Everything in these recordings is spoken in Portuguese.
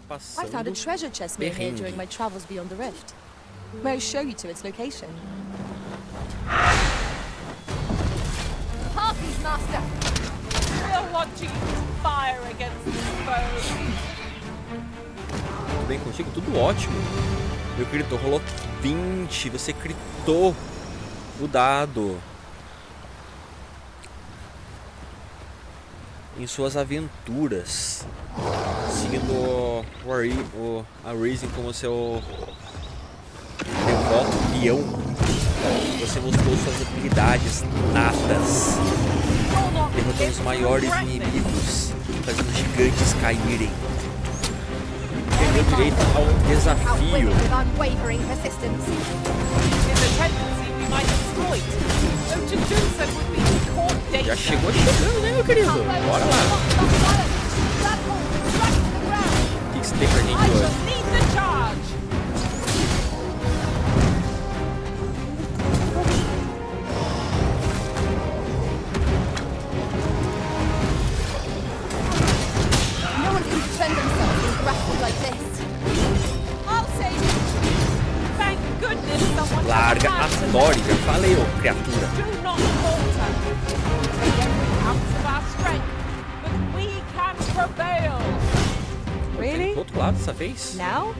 passando I found a treasure chest near here during my travels beyond the rift. May I show you to its location? Harpies, master! We'll want to use fire against this foe. Tudo bem contigo? Tudo ótimo. Meu querido, rolou 20. Você critou o dado. Em suas aventuras, seguindo a Reason como seu devoto peão, você mostrou suas habilidades natas, derrotando os maiores inimigos, fazendo gigantes caírem. Ganhou direito ao desafio. Já chegou chegando, né, meu querido? Bora lá. O que você tem pra gente hoje? No one can defend themselves in grapple like this. I'll save you. Thank goodness someone. Larga a Tori, já falei, ô criatura. Do not falter. Take every ounce of our strength, but we can prevail. Really? Do outro lado dessa vez? Now?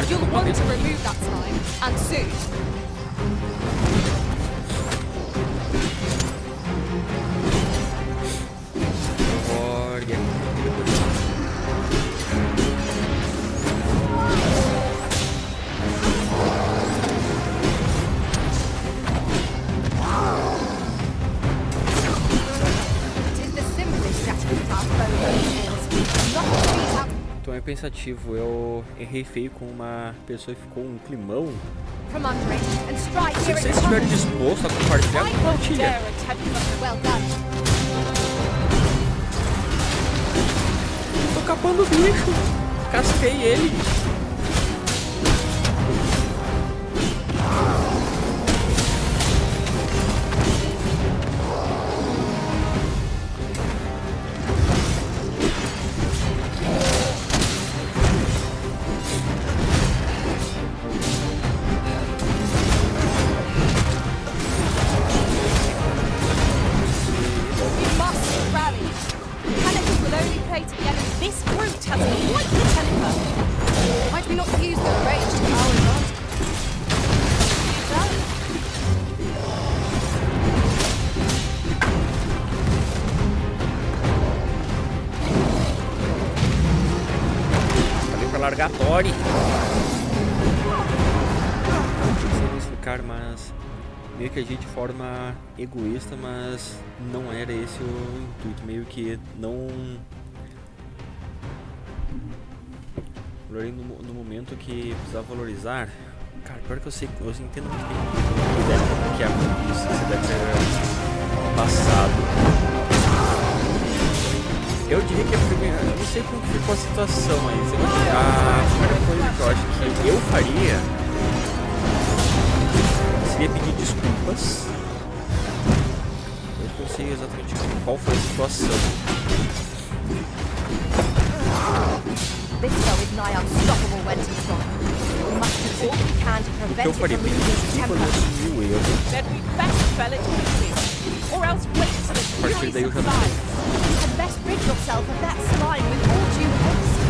You'll want to remove that slime, and soon. Olha. Tô meio pensativo, eu errei feio com uma pessoa e ficou um climão. Se você estiver disposto a compartilhar, compartilha. Tô capando o bicho. Casquei ele. Largatório. Não sei explicar, mas meio que agir de forma egoísta, mas não era esse o intuito. Meio que não valorei no momento que precisava valorizar. Cara, pior que eu sei, eu entendo que tem ideia do que é isso, você deve ter passado. Eu diria que a primeira, eu não sei como ficou a situação, mas a primeira coisa que eu acho que eu faria seria pedir desculpas. Eu não sei exatamente qual foi a situação. O que eu faria? Pedir desculpas e assumir o erro. A partir daí eu já não sei. Best rid yourself of that slime with all due haste.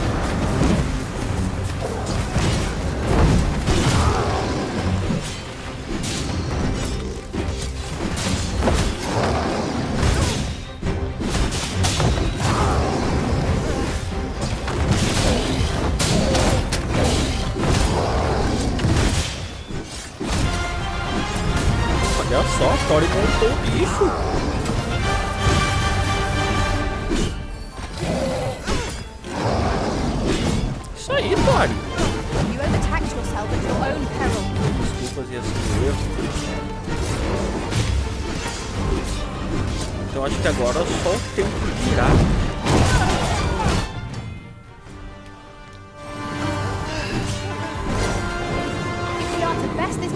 Olha só, a Tori montou o bicho. Isso aí, Tori. Desculpas e assumir erro. Então acho que agora só o tempo dirá. If we are to best this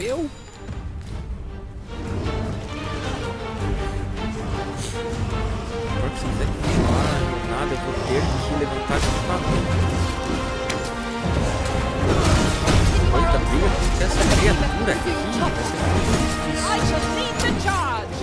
eu. Agora que se quiser continuar a jornada, eu vou ter que levantar equipamento. Eita, briga com essa criatura aqui. Vai ser muito difícil. I shall lead the charge.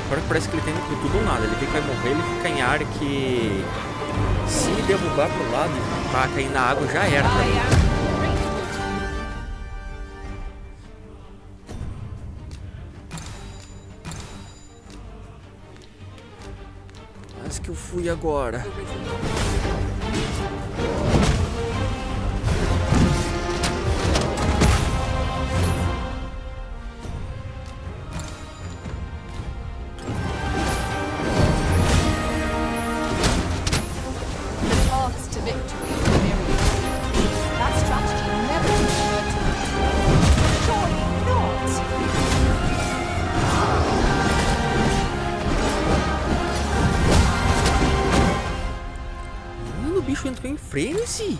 Agora que parece que ele tem tudo ou nada. Ele vê que vai morrer, ele fica em área que se derrubar pro lado e pá, cair na água já era pra mim. Mas que eu fui agora. O bicho entrou em frenesi.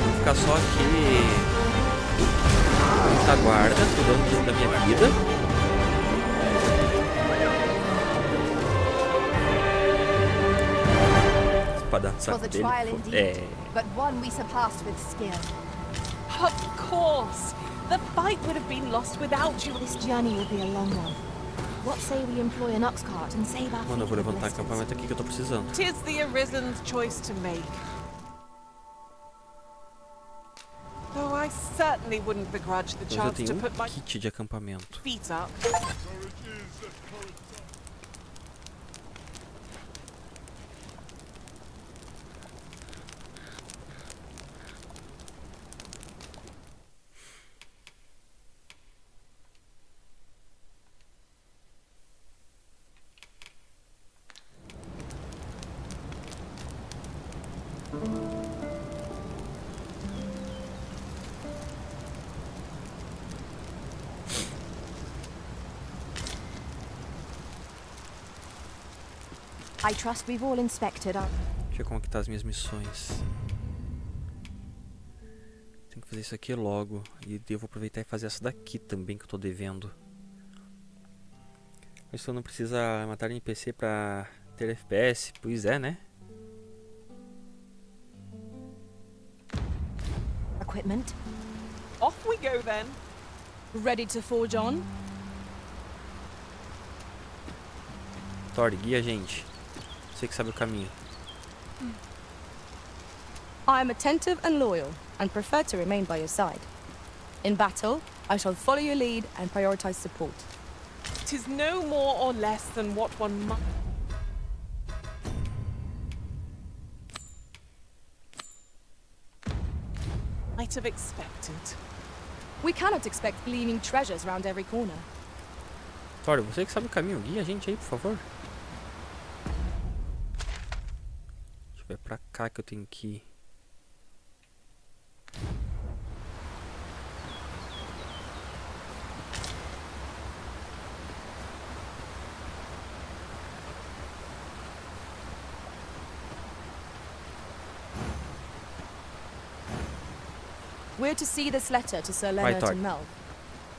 Vou ficar só aqui na guarda, cuidando da minha vida. Was a trial indeed, but one we surpassed with skill. Of course! The fight would have been lost without you. This journey will be a long one. What say we employ an ox cart and save our Mano, eu vou levantar acampamento aqui que eu tô precisando. Tis the Arisen's choice to make. Though I certainly wouldn't begrudge the Eu já chance to tenho put my kit de acampamento. feet up. I trust we've all inspected our... Deixa eu ver como que tá as minhas missões. Tenho que fazer isso aqui logo. E eu vou aproveitar e fazer essa daqui também que eu tô devendo. Mas só não precisa matar NPC pra ter FPS. Pois é, né? equipment. Off we go then. Ready to forge on? Tori, guia a gente. Você que sabe o caminho. I am attentive and loyal, and prefer to remain by your side. In battle, I shall follow your lead and prioritize support. 'Tis no more or less than what one might have expected. We cannot expect gleaming treasures round every corner. Tori, você que sabe o caminho, guia a gente aí, por favor. Deixa eu ver pra cá que eu tenho que ir. We're to see this letter to Sir Vai, Leonard Thor. and Mel.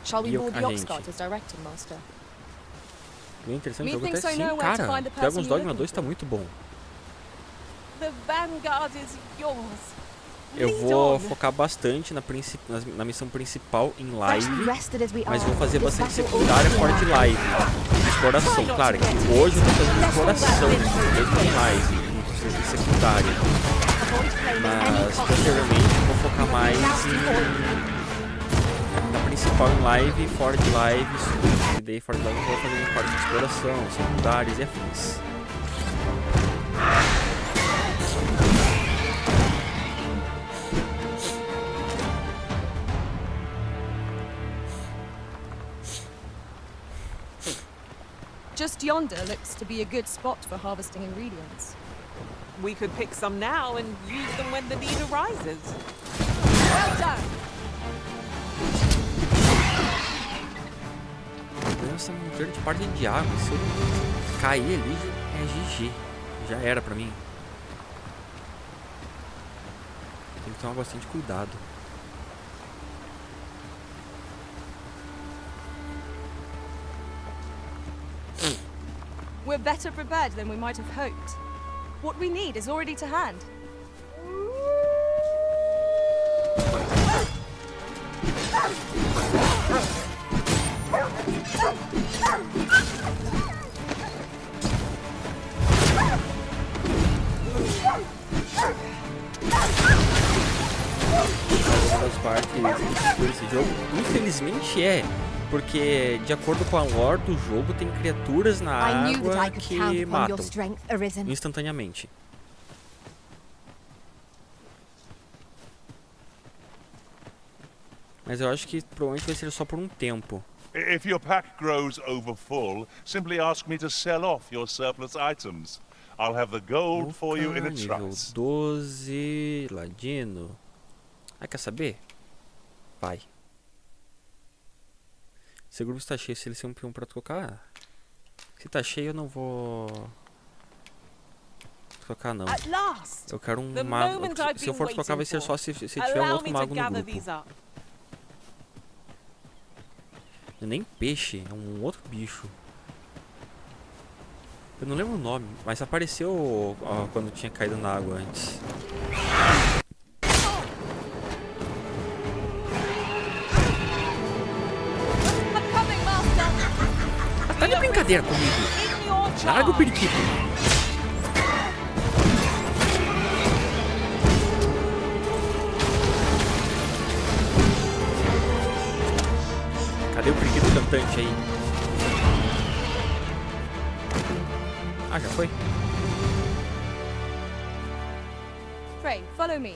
Shall we E board a the gente? Oxcart as directed, Master? Bem interessante o jogo Methinks até I know sim, where to cara. find the Dragon's person you're Dogma looking 2 tá for. muito bom. The vanguard is yours. Eu Lead vou on. focar bastante na missão principal em live, Rested as we mas are, vou fazer this bastante battle secundária ought to fora be de ours. live. Exploração, claro, que hoje eu tô fazendo exploração, mesmo em live, em secundária. Avoid claiming any Mas copy. posteriormente eu vou focar mais na principal em live e fora de live. E daí fora de live eu vou fazer fora de exploração, secundárias e afins. Just yonder looks to be a good spot for harvesting ingredients. We could pick some now and use them when the need arises. Well done! Essa montanha de parte de água, se eu cair ali é GG. Já era pra mim. Tem que tomar bastante cuidado. We're better prepared than we might have hoped. What we need is already to hand. Uma das partes desse jogo, infelizmente porque de acordo com a lore do jogo tem criaturas na I knew that I água could que count upon your matam strength, Arisen. instantaneamente. Mas eu acho que provavelmente vai ser só por um tempo. If your pack grows over full, simply ask me to sell off your surplus items. I'll have the gold for you in a Nível trice. 12, ladino. Ah, quer saber? Vai. Se o grupo está cheio, se eles têm um pra trocar. Se tá cheio, eu não vou trocar não. At last. Eu quero um The mago. moment I've Se eu been for trocar, vai waiting ser só for. se tiver um Allow outro me to mago no gather grupo. these up. É nem peixe, é um outro bicho. Eu não lembro o nome, mas apareceu quando tinha caído na água antes. I'm coming, Master! Tá de brincadeira comigo. In your Larga o charge. periquito. Cadê o periquito cantante aí? Ah, já foi? Pray, follow me.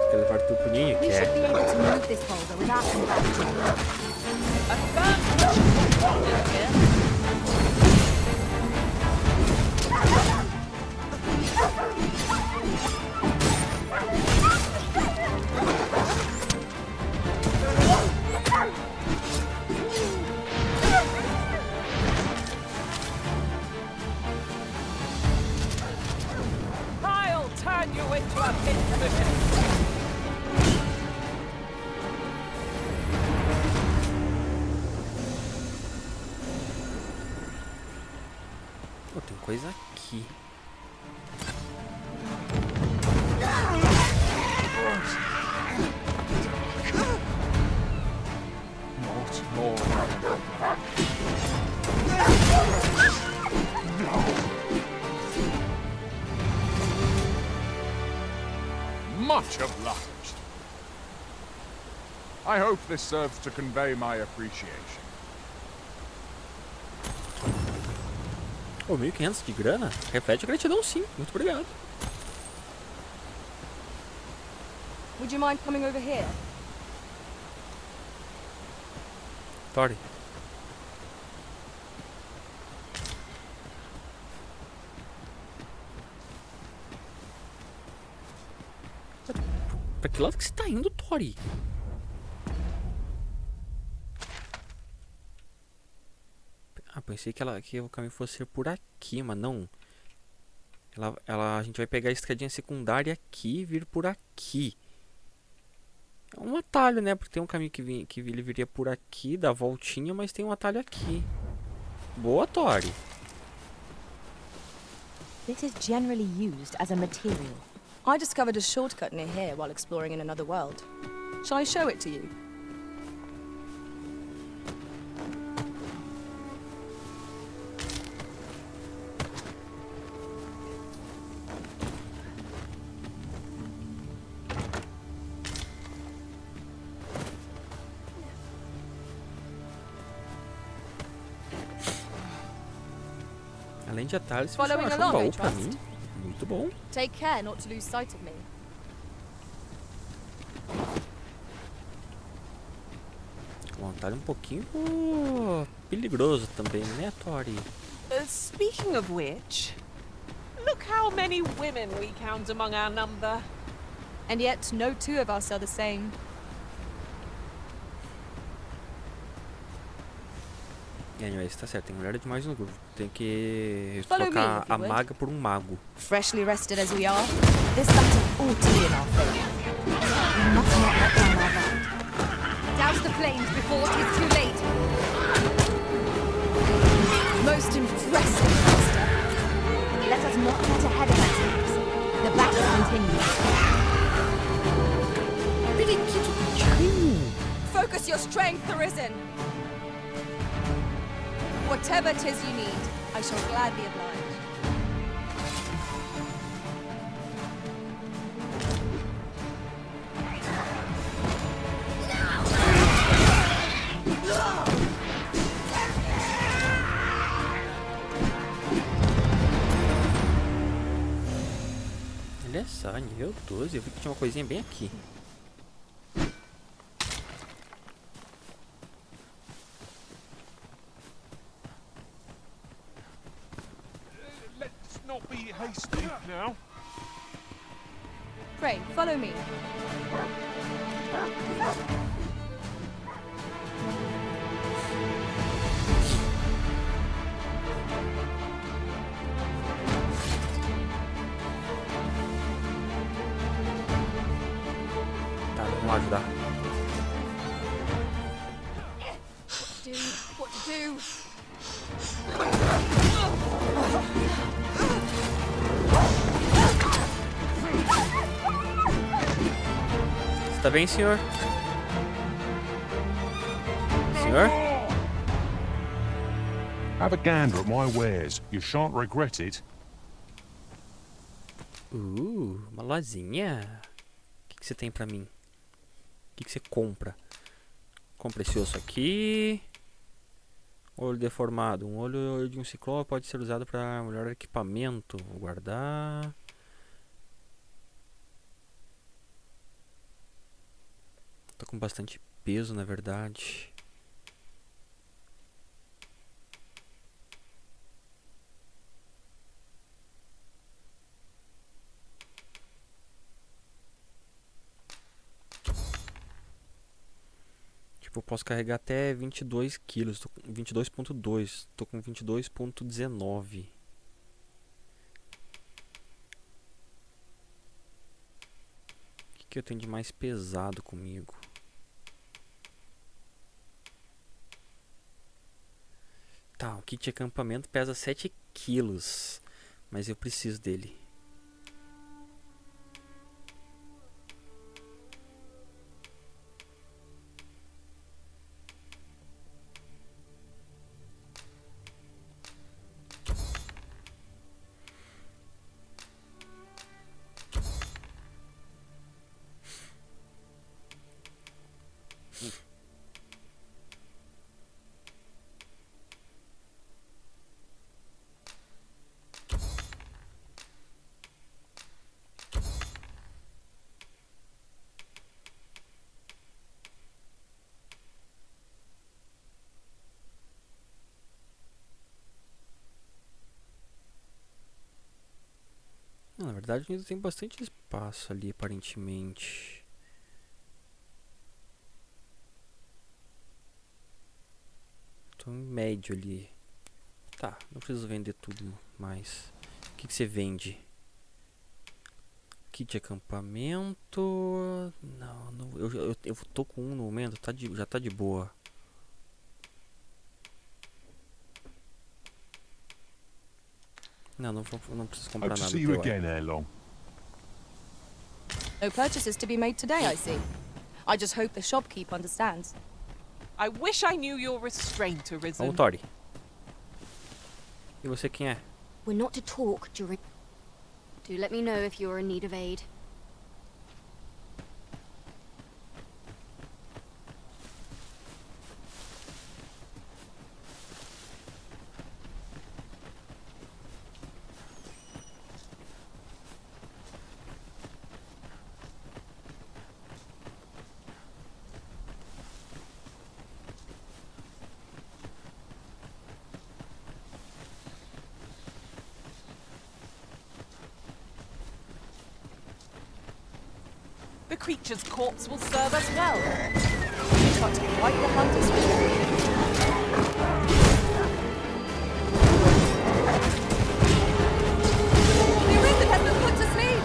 Quer levar teu puninho? We Quer. should be able to move this boulder without combat. I'll turn you into a pinprick. Pô, tem coisa aqui. Much obliged. I hope this serves to convey my appreciation. Pô, 1.500 de grana? Reflete a gratidão sim. Muito obrigado. Would you mind coming over here? Tori. Pra que lado que você tá indo, Tori? Ah, pensei que o caminho fosse por aqui, mas não. A gente vai pegar a estradinha secundária aqui e vir por aqui. É um atalho, né? Porque tem um caminho que ele viria por aqui, dá voltinha, mas tem um atalho aqui. Boa, Tori. This is generally used as a material. I discovered a shortcut near here while exploring in another world. Shall I show it to you? Além de atalhos, você Following acha um along, I baú pra trust. mim. Muito bom. Take care not to lose sight of me. Um atalho um pouquinho peligroso também, né, Tori? Speaking of which, look how many women we count among our number. And yet, no two of us are the same. Anyways, tá certo, tem mulher demais no grupo. Tem que Follow me, trocar if you a would. maga por um mago. Freshly rested as we are, this matter ought to be in our favor. We must not let down our guard. Douse the flames before it is too late. Most impressive, Master. Let us not get ahead of ourselves. The battle continues. Focus your strength, Arisen. Whatever 'tis you need, I shall gladly oblige. Olha só, nível 12. Eu vi que tinha uma coisinha bem aqui. Let's not be hasty now. Pray, follow me. Tá, vamos lá ajudar. What to do? Você tá bem, senhor? Senhor? Have a gander at my wares. You shan't regret it. Uma lojinha. O que você tem pra mim? O que você compra? Compra esse osso aqui. Olho deformado. Um olho de um ciclope pode ser usado para melhor equipamento. Vou guardar. Tô com bastante peso, na verdade. Tipo, eu posso carregar até 22 quilos. Tô com 22.2. Tô com 22.19. O que eu tenho de mais pesado comigo? Tá, o kit de acampamento pesa 7 quilos. Mas eu preciso dele. Na verdade, ainda tem bastante espaço ali, aparentemente. Tô em médio ali. Tá, não preciso vender tudo mais. que você vende? Kit de acampamento. Não, eu tô com um no momento, já tá de boa. Não preciso comprar Hope to nada see you teu, again ere long. No purchases to be made today, I see. I just hope the shopkeep understands. I wish I knew your restraint, Vamos, Arisen. Tori. E você quem é? We're not to talk during... Do let me know if you're in need of aid. The creature's corpse will serve us well. You've got to be quite the hunter's fish. The Arisen has been put to sleep.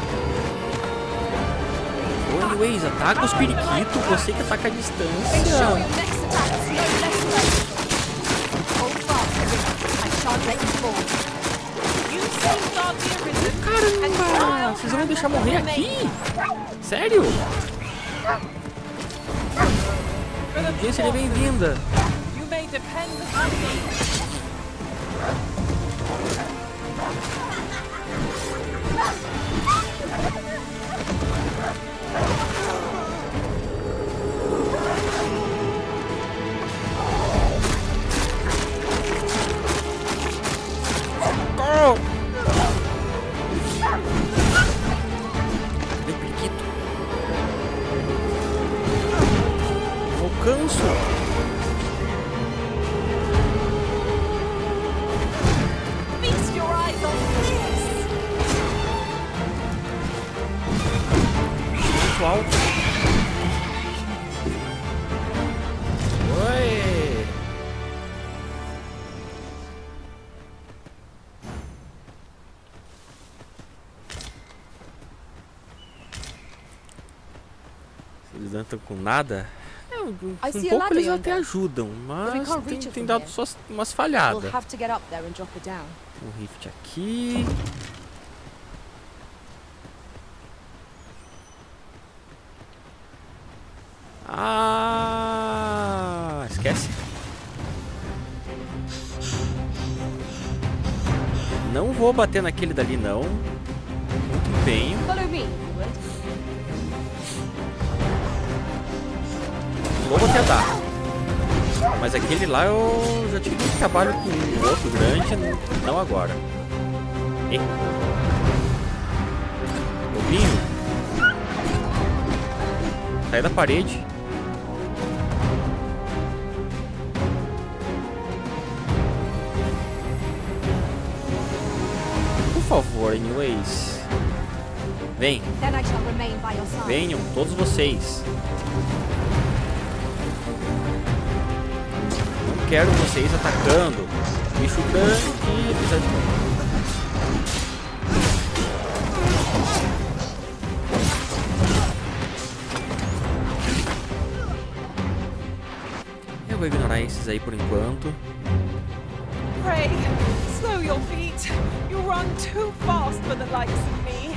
Anyways, ataca os periquitos, você que ataca a Ensure distância. your next attack is no less graceful. Hold fast, Arisen. I shan't let you fall. You safeguard the Arisen, and Caramba, I'll vocês vão me deixar handle morrer the aqui? remaining. Sério? For the Gente, seria forces, bem-vinda. you may depend on me. Oh! Cadê o periquito? Não alcanço. Feast your eyes on this. Muito alto. Oi! Eles não estão com nada. Um I see a pouco ladder eles até yonder. ajudam, we mas can't reach it tem from dado here. só umas We'll falhadas. have to get up there and drop it down. Um rift aqui. Esquece. Não vou bater naquele dali não. Muito empenho. Follow me, if you would. Vou até dar. Mas aquele lá eu já tive muito trabalho com o outro grande, não agora. E. Lobinho. Sai da parede. Por favor, anyways. Vem, Then I shall remain by your side. venham, todos vocês. Não quero vocês atacando. Bicho grande, precisa de... Eu vou ignorar esses aí por enquanto. Pray, slow your feet. You run too fast for the likes of me.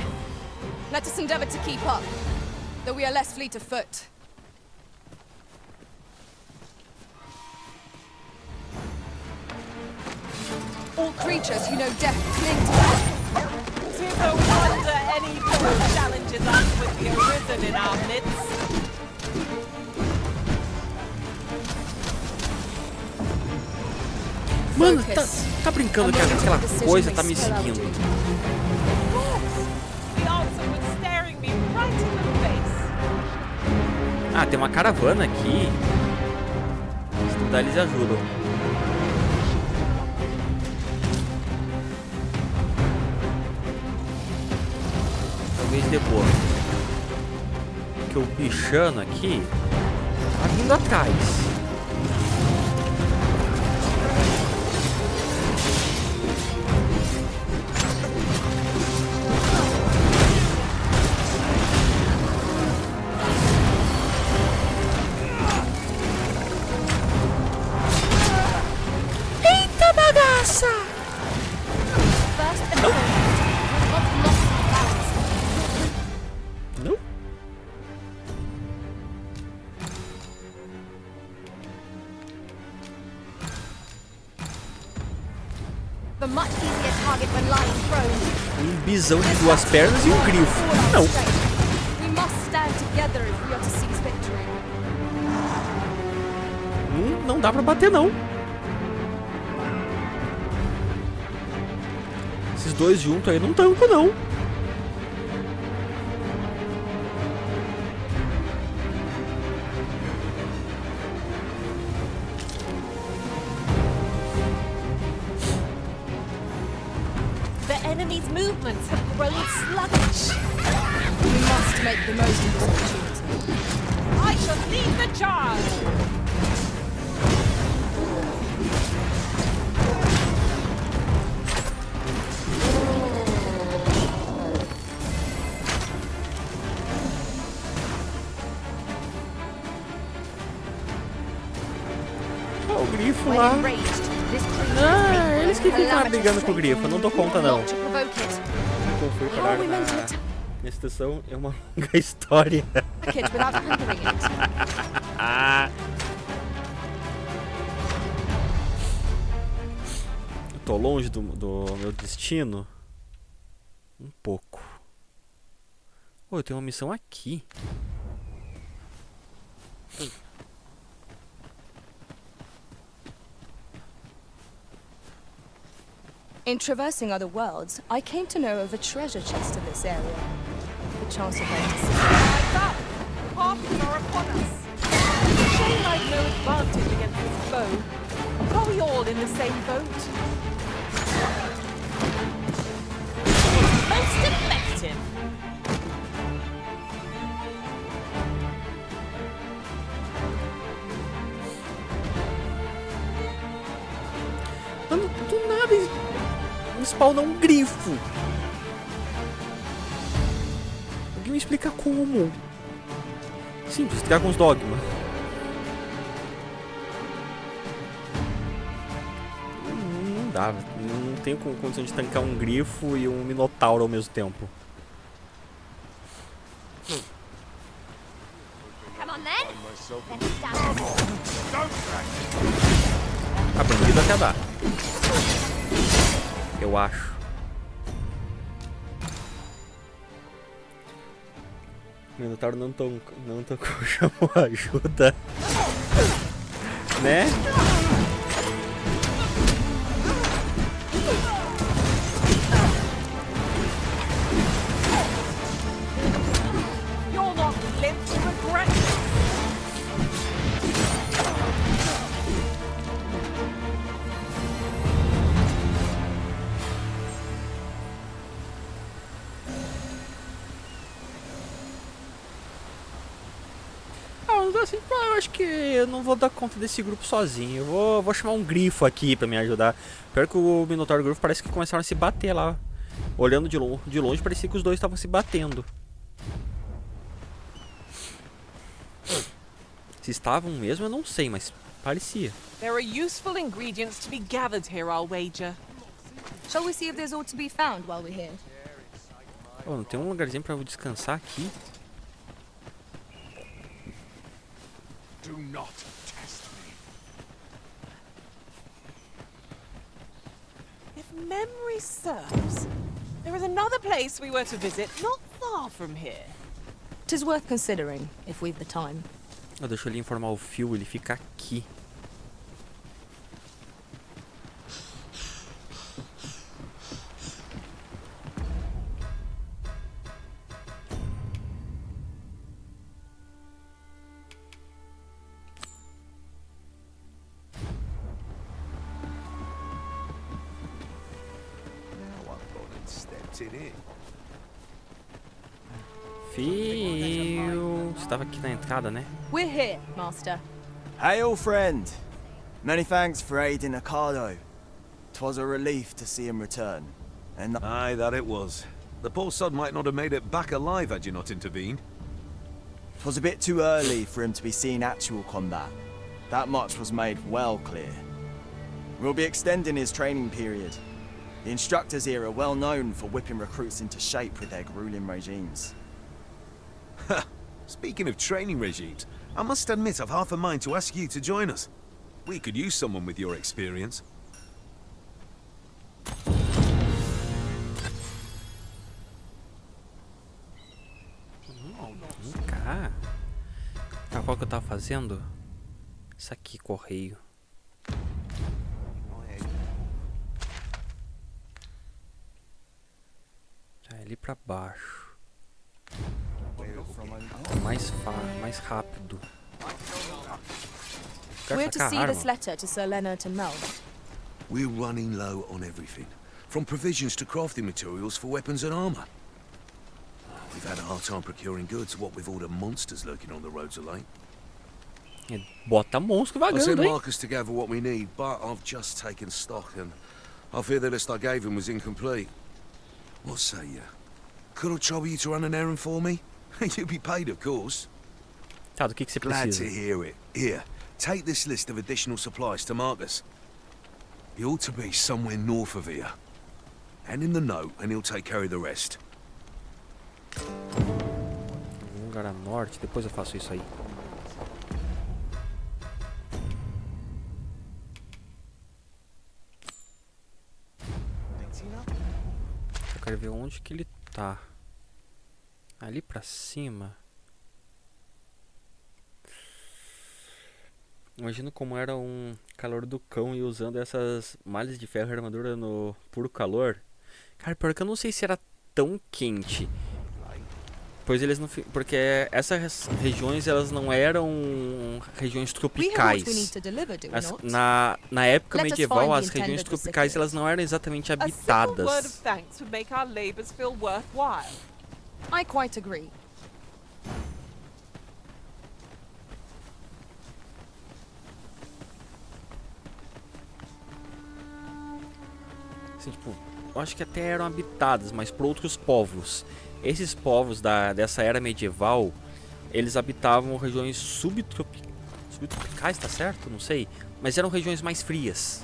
Let us endeavor to keep up, though we are less fleet of foot. All creatures who know death cling to us. Tis no wonder any fool challenges us with the Arisen in our midst. Mano, Focus. tá brincando que aquela coisa tá me seguindo. The answer was staring me right in the face. Ah, tem uma caravana aqui. Se duvidar, eles ajudam. Talvez de boa. Porque o bichano aqui tá vindo atrás. Um bisão de 2 pernas e um grifo. Não. We must stand together if we are to seize victory. Não dá pra bater, não. Esses dois juntos aí não tancam, não. The enemy's movements have grown sluggish. We must make the most of this opportunity. I shall lead the charge. O grifo lá. Eles que ficam brigando com o grifo. Eu não dou conta, não. Como fui parar na estação é uma longa história. Eu tô longe do meu destino? Um pouco. Oh, eu tenho uma missão aqui. In traversing other worlds, I came to know of a treasure chest in this area. The chance of going to see. Rise up! The Parties are upon us. Shame I've no advantage against this foe. Are we all in the same boat? Most effective. Mano, do nada spawna um grifo. Alguém me explica como? Simples, criar com os Dogma. Não dá, não tenho condição de tancar um grifo e um minotauro ao mesmo tempo. Come on then. A bandida até dá. Eu acho. O minotauro não tocou, chamou ajuda. Né? You'll not live to regret it. Assim, eu acho que eu não vou dar conta desse grupo sozinho. Eu vou chamar um grifo aqui pra me ajudar. Pior que o Minotauro e o grifo parece que começaram a se bater lá. Olhando de longe parecia que os dois estavam se batendo. Se estavam mesmo, eu não sei, mas parecia. There are useful ingredients to be gathered here, I'll wager. Shall we see if there's aught to be found while we're here? Oh, não tem um lugarzinho pra eu descansar aqui? Do not test me. If memory serves, there is another place we were to visit not far from here. 'Tis worth considering, if we've the time. Deixa ele informar o fio, ele fica aqui. Fio... Você estava aqui na entrada, né? We're here, Master. Hail, friend! Many thanks for aiding Ricardo. 'Twas a relief to see him return. And aye, that it was. The poor sod might not have made it back alive had you not intervened. 'twas a bit too early for him to be seeing actual combat. That much was made well clear. We'll be extending his training period. The instructors here are well known for whipping recruits into shape with their grueling regimes. Speaking of training regimes, I must admit I've half a mind to ask you to join us. We could use someone with your experience. que eu tava fazendo? Isso aqui, correio. É ali pra baixo. Mais rápido. We're to see this letter to Sir Leonard and Mel. We're running low on everything, from provisions to crafting materials for weapons and armor. We've had a hard time procuring goods, what with all the monsters lurking on the roads of late. Bota monstro I sent vagando, hein? Marcus to gather what we need, but I've just taken stock and I fear the list I gave him was incomplete. What say you? Could I trouble you to run an errand for me? You'll be paid, of course. Tá, do que você Glad precisa? to hear it. Here, take this list of additional supplies to Marcus. He ought to be somewhere north of here. Hand him the note and he'll take care of the rest. Um lugar a norte, depois eu faço isso aí. Eu quero ver onde que ele tá. Ali pra cima. Imagino como era um calor do cão e usando essas malhas de ferro e armadura no puro calor. Cara, pior que eu não sei se era tão quente. Pois eles não, porque essas regiões elas não eram regiões tropicais. Na época medieval as regiões tropicais elas não eram exatamente habitadas. A simple word of thanks would make our labors feel worthwhile. I quite agree. Assim, tipo, eu acho que até eram habitadas, mas por outros povos. Esses povos dessa era medieval, eles habitavam regiões subtropicais, tá certo? Não sei. Mas eram regiões mais frias.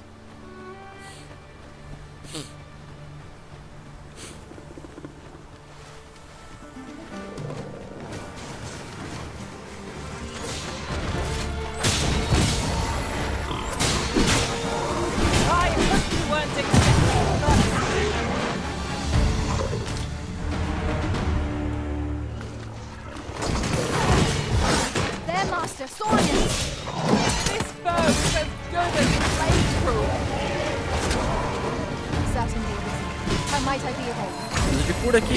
De cura aqui.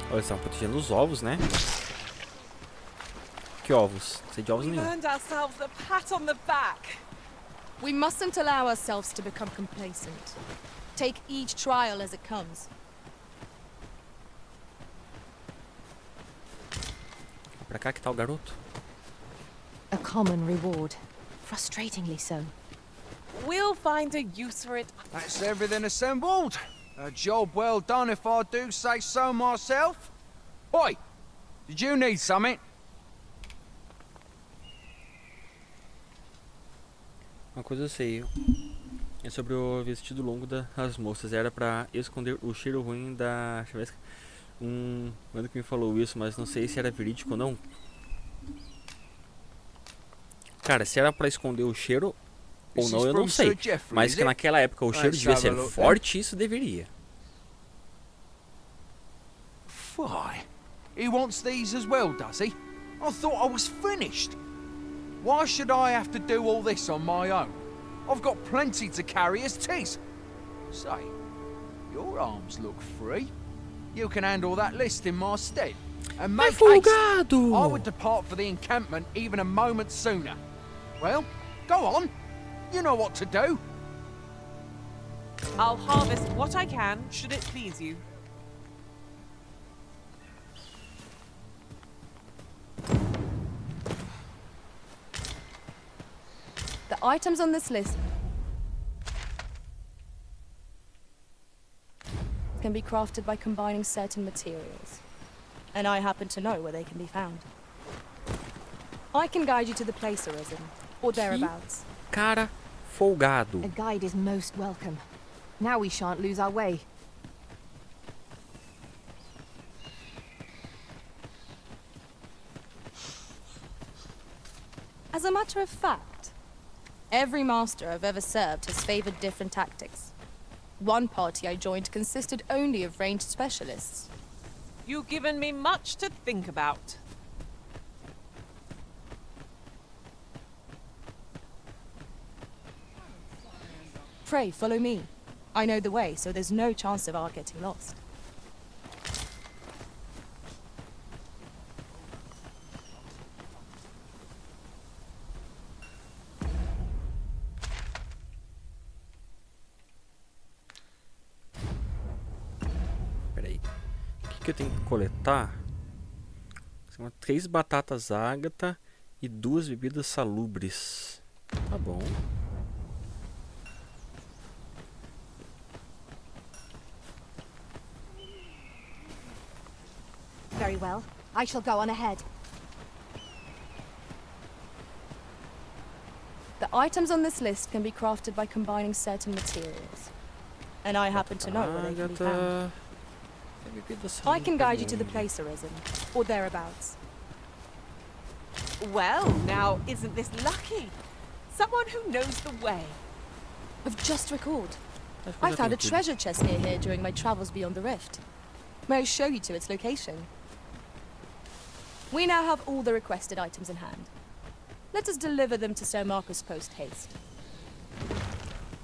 Olha, eles estão protegendo os ovos, né? Que ovos? Não sei de ovos nenhum. We mustn't allow ourselves to become complacent. Take each trial as it comes. Pra cá que tá o garoto. A common reward. Frustratingly so. We'll find a use for it. That's everything assembled. A job well done if I do say so myself. Oi! Did you need something? Uma coisa eu sei. É sobre o vestido longo das moças. Era pra esconder o cheiro ruim da chavesca. Mano que me falou isso, mas não sei se era verídico ou não. Cara, se era pra esconder o cheiro ou não, eu não sei. Mas que naquela época o cheiro devia ser forte, isso deveria. Why? He wants these as well, does he? I thought I was finished. Why should I have to do all this on my own? I've got plenty to carry as tis. Say, your arms look free. You can handle that list in my stead. And make haste. I would depart for the encampment even a moment sooner. Well, go on. You know what to do. I'll harvest what I can, should it please you. The items on this list can be crafted by combining certain materials. And I happen to know where they can be found. I can guide you to the place arisen, or thereabouts. Cara folgado. A guide is most welcome. Now we shan't lose our way. a matter of fact, every master I've ever served has favored different tactics. One party I joined consisted only of ranged specialists. You've given me much to think about. Pray, follow me. I know the way, so there's no chance of our getting lost. Peraí. O que eu tenho que coletar? São 3 batatas ágata e 2 bebidas salubres. Tá bom. Very well. I shall go on ahead. The items on this list can be crafted by combining certain materials. And I happen to know where they can be found. I can guide you to the place arisen, or thereabouts. Well, now, isn't this lucky? Someone who knows the way. I've just recalled. I found a treasure chest near here during my travels beyond the rift. May I show you to its location? We now have all the requested items in hand. Let us deliver them to Sir Marcus post haste.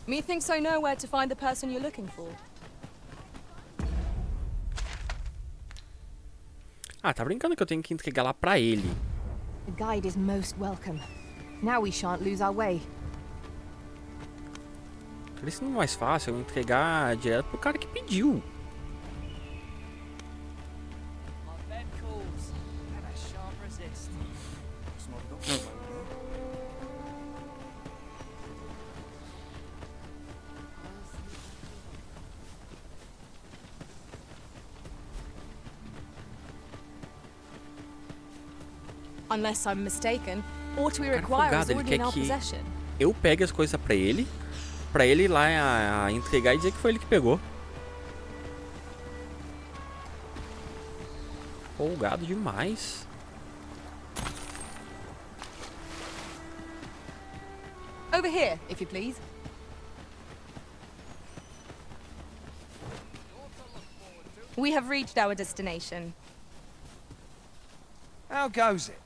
Methinks I know where to find the person you're looking for. Ah, tá brincando que eu tenho que entregar lá pra ele. The guide is most welcome. Now we shan't lose our way. Parece mais fácil eu entregar direto pro cara que pediu. Unless I'm mistaken, what we Cara require is folgado, ele already in quer our que possession. eu pegue as coisas pra ele ir lá entregar e dizer que foi ele que pegou. Folgado demais. Over here, if you please. We have reached our destination. How goes it?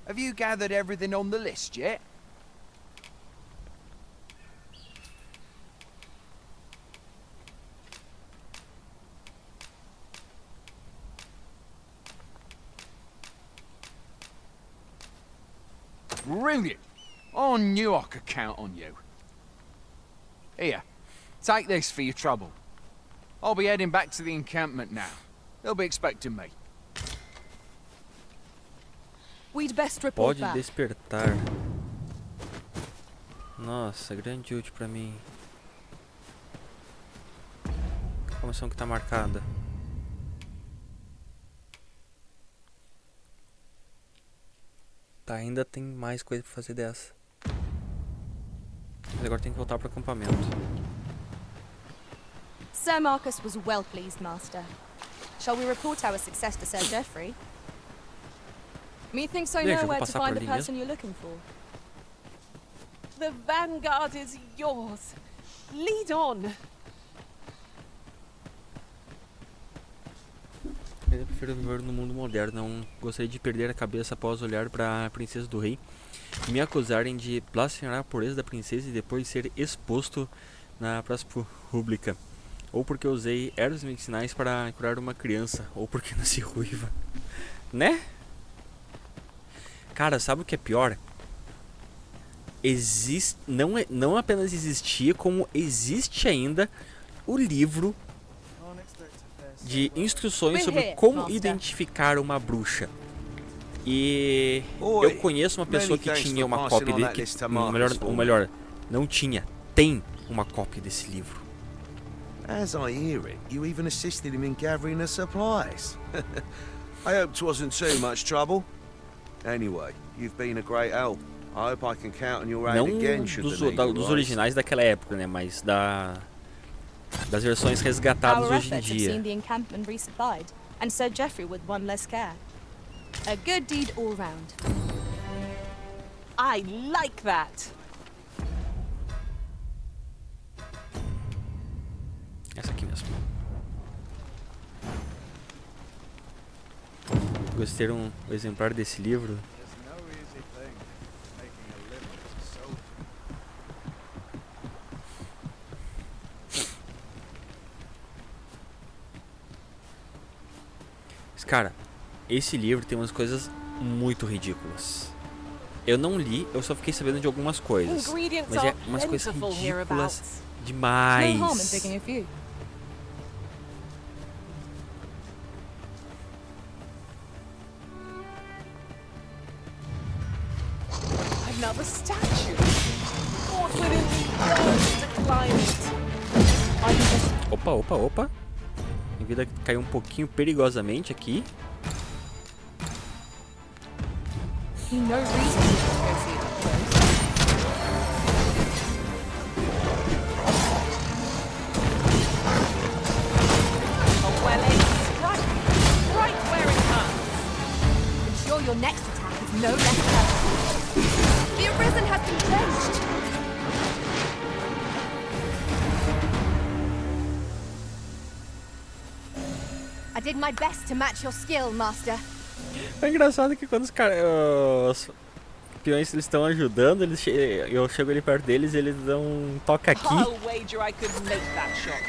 Have you gathered everything on the list yet? Brilliant! I knew I could count on you. Here, take this for your trouble. I'll be heading back to the encampment now. They'll be expecting me. We'd best report Pode back. despertar. Nossa, grande útil pra mim. Qual a missão que tá marcada? Tá, ainda tem mais coisa pra fazer dessa. Mas agora tem que voltar pro acampamento. Sir Marcus was well pleased, Master. Shall we report our success to Sir Geoffrey? Methinks I Deixa, know eu vou where to passar por find the ali mesmo. person you're looking for. The vanguard is yours. Lead on. Eu prefiro viver no mundo moderno. Não gostaria de perder a cabeça após olhar para a princesa do rei e me acusarem de blasfemar a pureza da princesa e depois ser exposto na praça pública. Ou porque usei ervas medicinais para curar uma criança. Ou porque nasci ruiva. Né? Cara, sabe o que é pior? Não apenas existia, como existe ainda o livro de instruções sobre como identificar uma bruxa. E eu conheço uma pessoa que tinha uma cópia dele, ou melhor, não tinha, tem uma cópia desse livro. As I hear it, you even assisted him in gathering the supplies. I hope 'twasn't too much trouble. Anyway, you've been a great help. I hope I can count on your aid again should the need Não dos originais daquela época, né, mas das versões resgatadas Our hoje em efforts have dia. seen the encampment resupplied, and Sir Geoffrey with one less care. A good deed all round. I like that. Essa aqui mesmo. Gostei de um exemplar desse livro. Mas, cara, esse livro tem umas coisas muito ridículas. Eu não li, eu só fiquei sabendo de algumas coisas. Mas é umas coisas ridículas demais. No harm in picking a few. Another statue. What would it be to climb it? Opa, opa, opa. Minha vida caiu um pouquinho perigosamente aqui. No reason to go see that close. A well-aimed strike. Right where it hurts. Ensure your next attack is no less perfect. The arisen has been drenched. I did my best to match your skill, Master. É engraçado que quando os peões eles estão ajudando, eu chego ali perto deles e eles dão um toque aqui. I'll wager I could make that shot.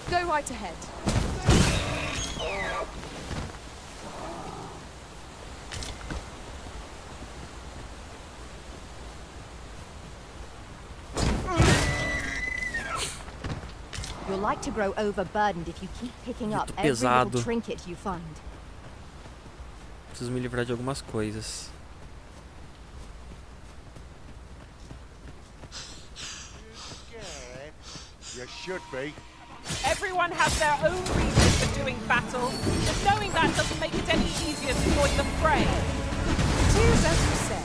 Go right ahead. You're like to grow overburdened if you keep picking up Muito every pesado. little trinket you find. Preciso me livrar de algumas coisas. You should be. Everyone has their own reasons for doing battle, but knowing that doesn't make it any easier to join the fray. Choose as you say.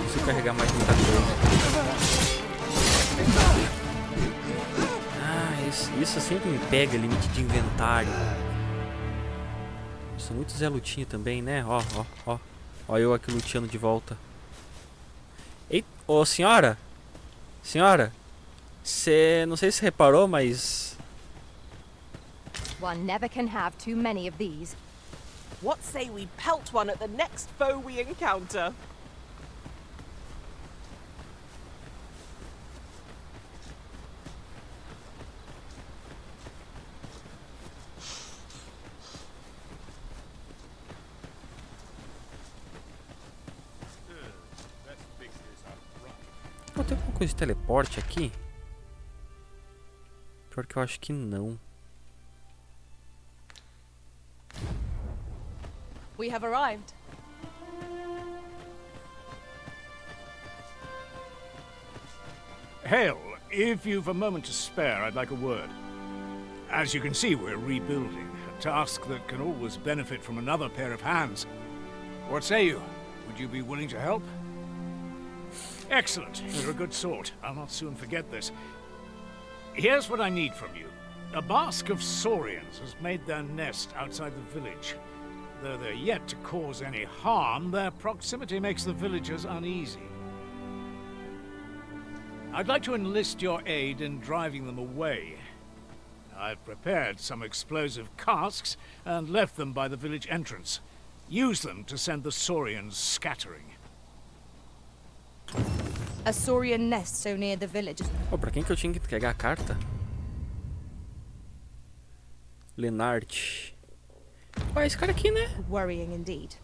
Preciso carregar mais muita coisa. Isso sempre me pega, limite de inventário. Eu sou muito Zé Lutinha também, né? Ó eu aqui luteando de volta. Ei, ô senhora! Senhora! Você, não sei se reparou, mas... One never can have too many of these. What say we pelt one at the next foe we encounter? Pô, tem alguma coisa de teleporte aqui? Pior que eu acho que não. We have arrived. Hale, if you've a moment to spare, I'd like a word. As you can see, we're rebuilding, a task that can always benefit from another pair of hands. What say you? Would you be willing to help? Excellent. You're a good sort. I'll not soon forget this. Here's what I need from you. A bask of saurians has made their nest outside the village. Though they're yet to cause any harm, their proximity makes the villagers uneasy. I'd like to enlist your aid in driving them away. I've prepared some explosive casks and left them by the village entrance. Use them to send the saurians scattering. A saurian nest so near the village. Oh, pra quem que eu tinha que entregar a carta? Lenart. Ué, esse cara aqui, né? Worrying indeed.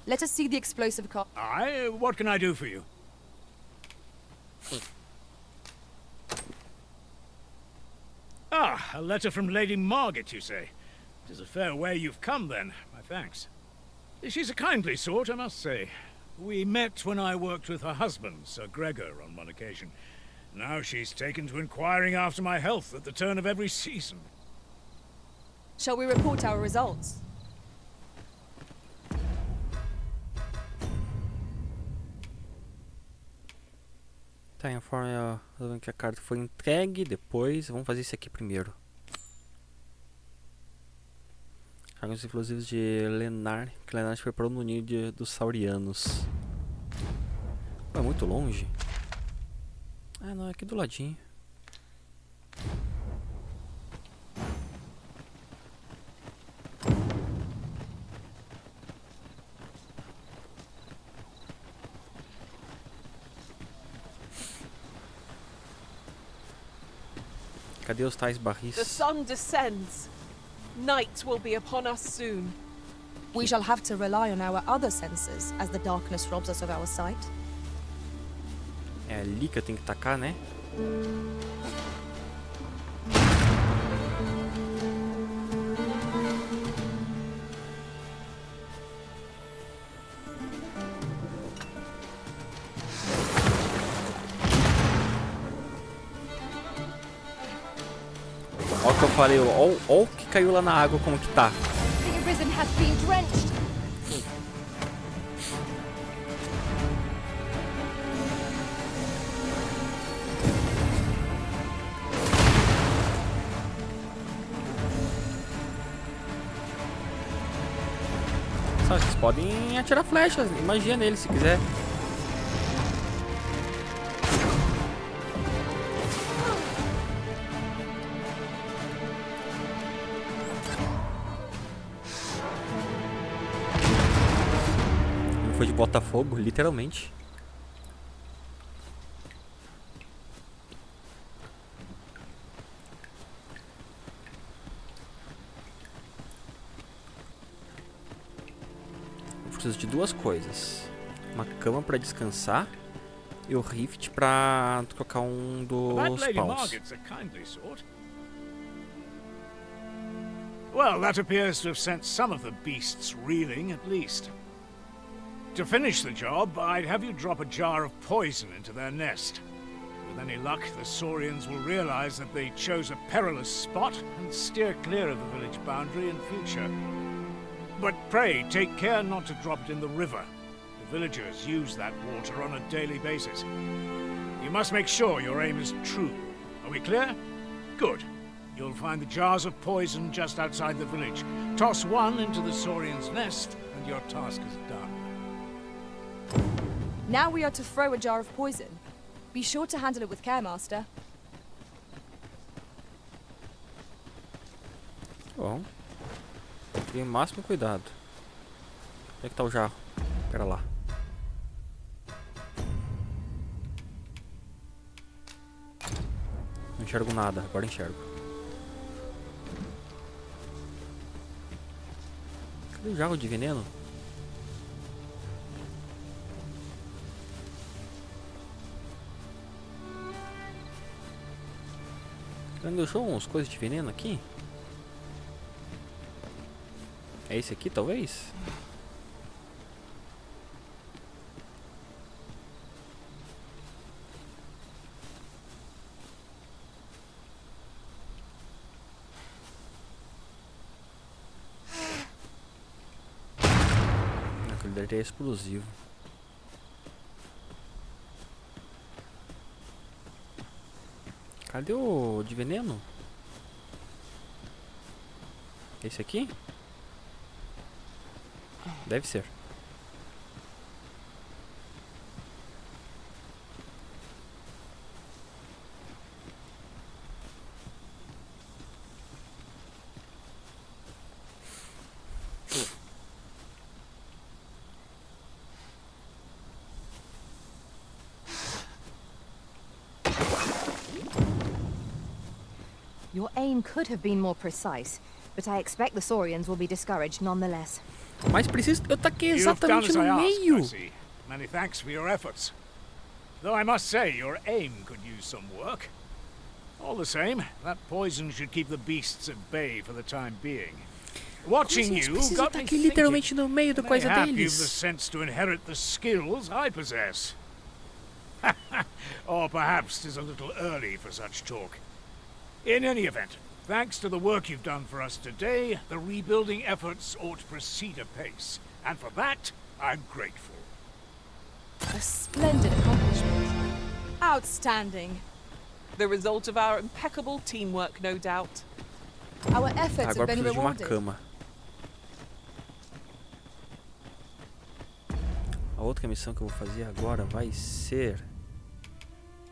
Let us see the explosive car. Aye, what can I do for you? Ah, a letter from Lady Margaret, you say? It is a fair way you've come, then. My thanks. She's a kindly sort, I must say. We met when I worked with her husband, Sir Gregor, on one occasion. Now she's taken to inquiring after my health at the turn of every season. Shall we report our results? Tá, informa que a carta foi entregue. Depois, vamos fazer isso aqui primeiro. Fragmentos explosivos de Lenar, que Lenar se preparou no ninho dos saurianos. É muito longe? Ah, não, é aqui do ladinho. Cadê os tais barris? The sun descends. Night will be upon us soon. We shall have to rely on our other senses as the darkness robs us of our sight. É ali que eu tenho que tacar, né? Olha o que eu falei, olha o que caiu lá na água, como que tá. The arisen has been drenched. Sabe, vocês podem atirar flechas, magia nele se quiser. Foi de Botafogo, literalmente. Eu preciso de duas coisas: uma cama para descansar e o rift para trocar um dos paus. Well, that appears to have sent some of the beasts reeling, at least. To finish the job, I'd have you drop a jar of poison into their nest. With any luck, the Saurians will realize that they chose a perilous spot and steer clear of the village boundary in future. But pray, take care not to drop it in the river. The villagers use that water on a daily basis. You must make sure your aim is true. Are we clear? Good. You'll find the jars of poison just outside the village. Toss one into the Saurian's nest, and your task is done. Now we are to throw a jar of poison. Be sure to handle it with care, Master. Bom. Tenha o máximo cuidado. Onde é que tá o jarro? Pera lá. Não enxergo nada, agora enxergo. Cadê o jarro de veneno? Não deixou umas coisas de veneno aqui? É esse aqui, talvez? Aquele deve ter explosivo. Cadê o de veneno? Esse aqui? Deve ser. Your aim could have been more precise, but I expect the Saurians will be discouraged nonetheless. Mas preciso, eu taquei exatamente no meio. Many thanks for your efforts. Though I must say, your aim could use some work. All the same, that poison should keep the beasts at bay for the time being. Watching you got me thinking. Literalmente no meio da coisa Mayhap you've the deles. sense to inherit the skills I possess. Or perhaps 'tis a little early for such talk. In any event, thanks to the work you've done for us today, the rebuilding efforts ought to proceed apace. And for that, I'm grateful. A splendid accomplishment. Outstanding. The result of our impeccable teamwork, no doubt. Our efforts Agora have been preciso de uma rewarded. cama. A outra missão que eu vou fazer agora vai ser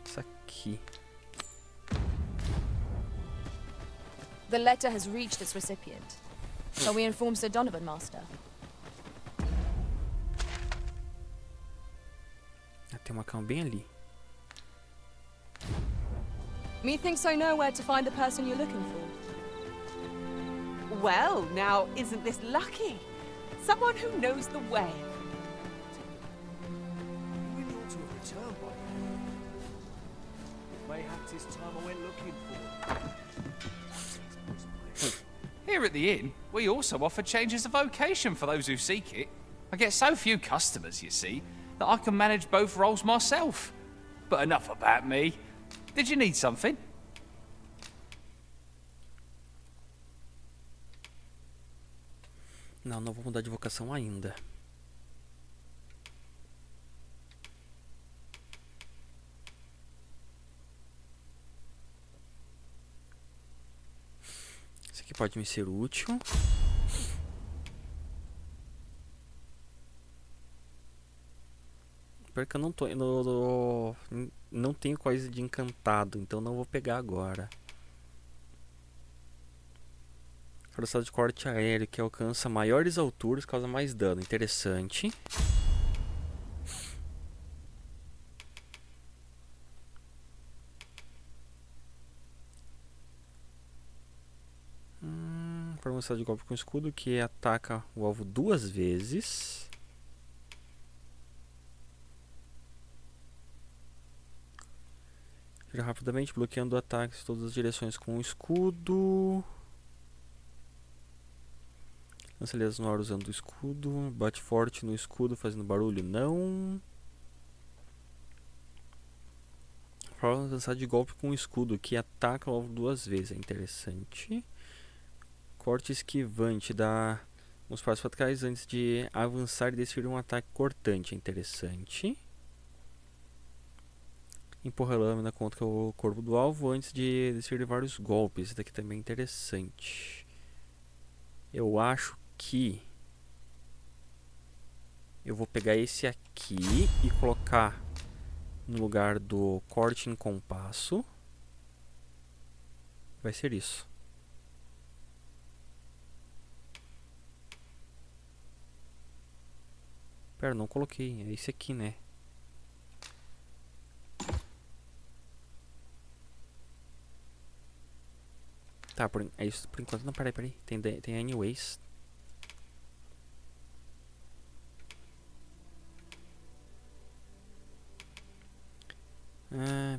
essa aqui. The letter has reached its recipient. Shall we inform Sir Donovan, Master? Tem uma cama bem ali. Methinks I know where to find the person you're looking for. Well, now, isn't this lucky? Someone who knows the way. You really ought to have returned by now. Mayhap 'tis time I went looking for. Here at the inn, we also offer changes of vocation for those who seek it. I get so few customers, you see, that I can manage both roles myself. But enough about me. Did you need something? Não, não vou mudar de vocação ainda. Isso aqui pode me ser útil. Porque eu não tô não tenho coisa de encantado, então não vou pegar agora. Velocidade de corte aéreo que alcança maiores alturas, causa mais dano. Interessante. Velocidade de golpe com escudo que ataca o alvo 2 vezes. Gira rapidamente, bloqueando ataques em todas as direções com o escudo. Lança aliados no ar usando o escudo. Bate forte no escudo, fazendo barulho. Não. Forma lançar de golpe com o escudo, que ataca o alvo 2 vezes. É interessante. Corte esquivante. Dá uns passos para trás antes de avançar e desferir um ataque cortante. É interessante. Empurra a lâmina contra o corpo do alvo antes de desferir vários golpes. Isso daqui também é interessante. Eu acho que eu vou pegar esse aqui e colocar no lugar do corte em compasso. Vai ser isso. Pera, não coloquei. É esse aqui, né? Tá, é isso por enquanto. Não, peraí. Tem anyways.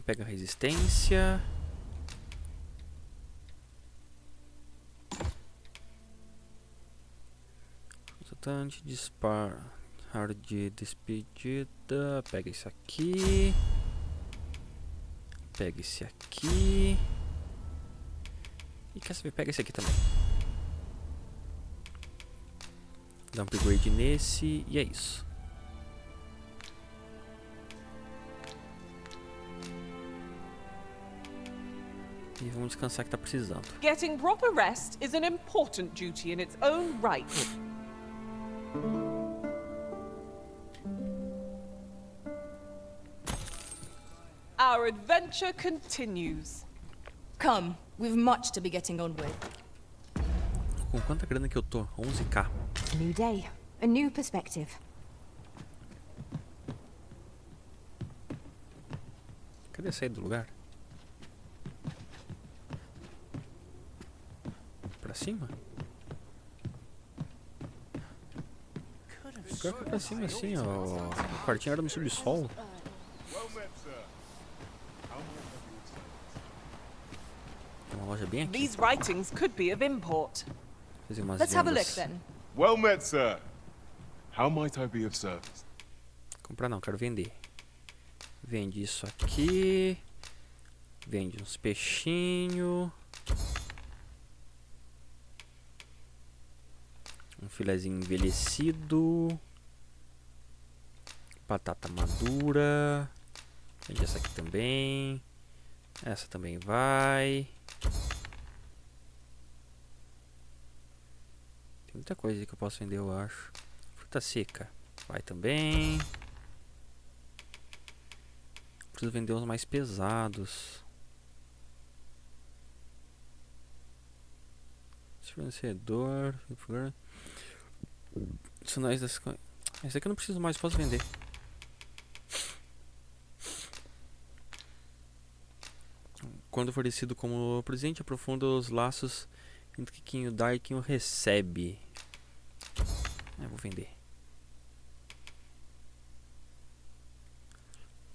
Pega a resistência. Constante, disparo de despedida. Pega isso aqui. Pega esse aqui. E quer saber? Pega esse aqui também. Dá um upgrade nesse. E é isso. E vamos descansar que tá precisando. Getting proper rest is an important duty in its own right. Our adventure continues. Come, we've much to be getting on with. Com quanta grana que eu tô? 11k. New day, a new perspective. Cadê a saída do lugar? Pra cima? Pior que pra cima assim, ó. O quartinho era no subsolo. Tem uma loja bem aqui. These writings could be of import. Fazer umas Let's have a look vendas. then. Well met, sir. How might I be of service? Comprar não, quero vender. Vende isso aqui. Vende uns peixinhos. Um filezinho envelhecido. Batata madura. Vende essa aqui também. Essa também vai. Tem muita coisa que eu posso vender, eu acho. Fruta seca. Vai também. Preciso vender uns mais pesados. Fornecedor. Sinais das coisas. Esse aqui eu não preciso mais, posso vender. Quando oferecido como presente, aprofunda os laços entre quem o dá e quem o recebe. Vou vender.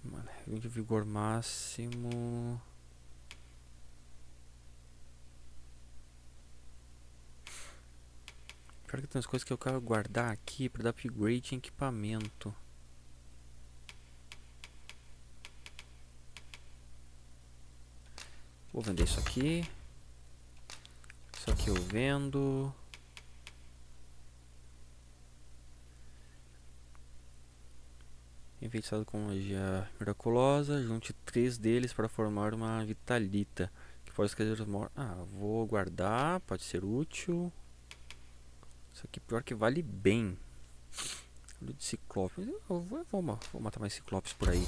Mano, de vigor máximo. Pior que tem umas coisas que eu quero guardar aqui para dar upgrade em equipamento. Vou vender isso aqui. Isso aqui eu vendo. Enfeitiçado com magia miraculosa. Junte 3 deles para formar uma vitalita. Que pode escrever os mortos. Vou guardar. Pode ser útil. Isso aqui pior que vale bem. Olho de ciclopes. Eu vou matar mais ciclopes por aí.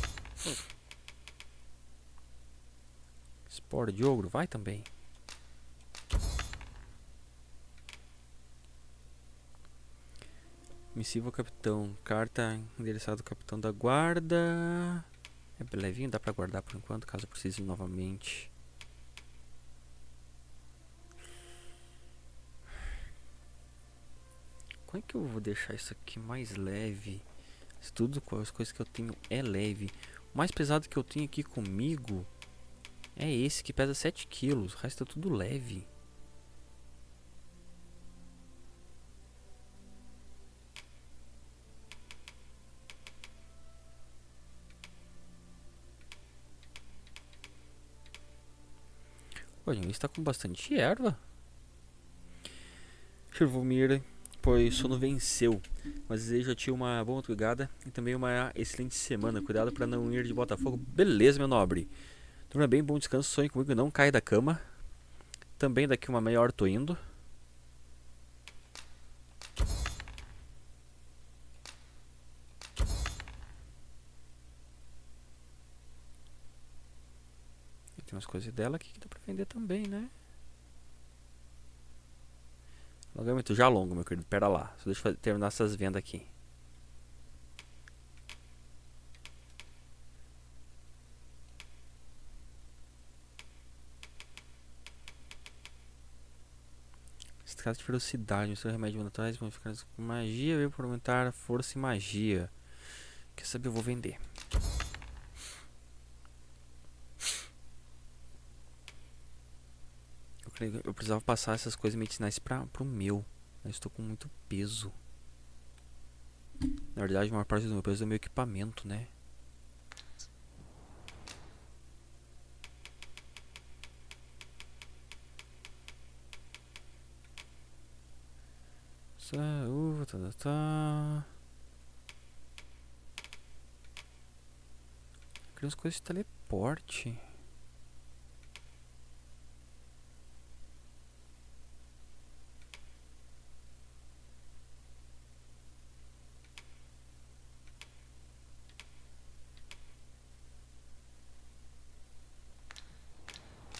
Espora de ogro, vai também. Missiva ao capitão. Carta endereçada ao capitão da guarda. É levinho, dá pra guardar por enquanto, caso precise novamente. Como é que eu vou deixar isso aqui mais leve? Se tudo com as coisas que eu tenho é leve. O mais pesado que eu tenho aqui comigo é esse que pesa 7 quilos. O resto é tudo leve. Olha, ele está com bastante erva. Chirvomir, pois sono venceu. Mas desejo a ti uma boa madrugada e também uma excelente semana. Cuidado para não ir de Botafogo. Beleza, meu nobre. Durma bem, bom descanso. Sonhe comigo e não caia da cama. Também daqui uma meia hora tô indo. Tem umas coisas dela aqui que dá pra vender também, né? Alongamento já longo, meu querido. Pera lá. Só deixa eu terminar essas vendas aqui. Estrada de velocidade. Mistura remédio naturais. Modificados com magia. Veio para aumentar a força e magia. Quer saber? Eu vou vender. Eu precisava passar essas coisas medicinais pro meu. Eu estou com muito peso. Na verdade, a maior parte do meu peso é meu equipamento, né? Uva, tá. Queria umas coisas de teleporte.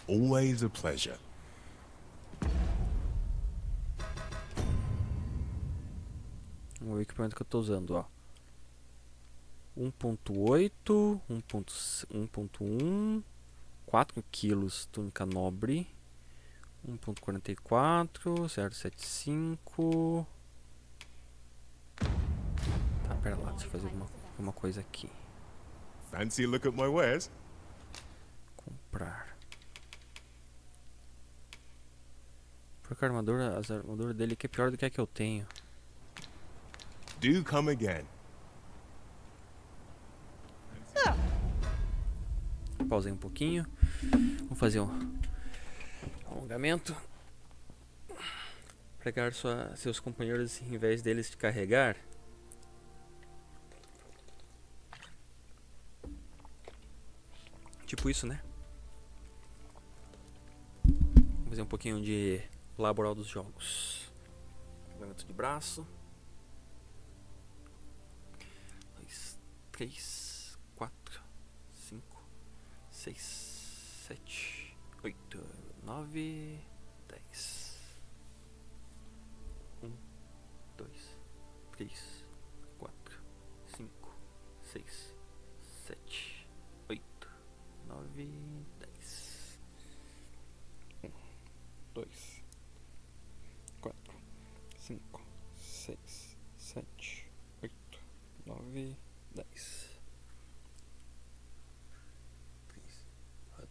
Always a pleasure. Vamos ver o equipamento que eu tô usando, ó. 1.8, 1.1, 4 quilos, túnica nobre. 1.44, 0.75. Tá, pera lá, deixa eu fazer uma coisa aqui. Fancy a look at my wares? Comprar. Porque a armadura dele aqui é pior do que a que eu tenho. Do come again. Pausei um pouquinho. Vamos fazer um alongamento. Pregar seus companheiros em vez deles te carregar. Tipo isso, né? Vamos fazer um pouquinho de laboral dos jogos. Alongamento de braço. 3, 4, 5, 6, 7, 8, 9, 10. 1, 2, 3, 4, 5, 6, 7, 8, 9, 10. 1, 2, 4, 5, 6, 7, 8, 9, 10. 3, 4,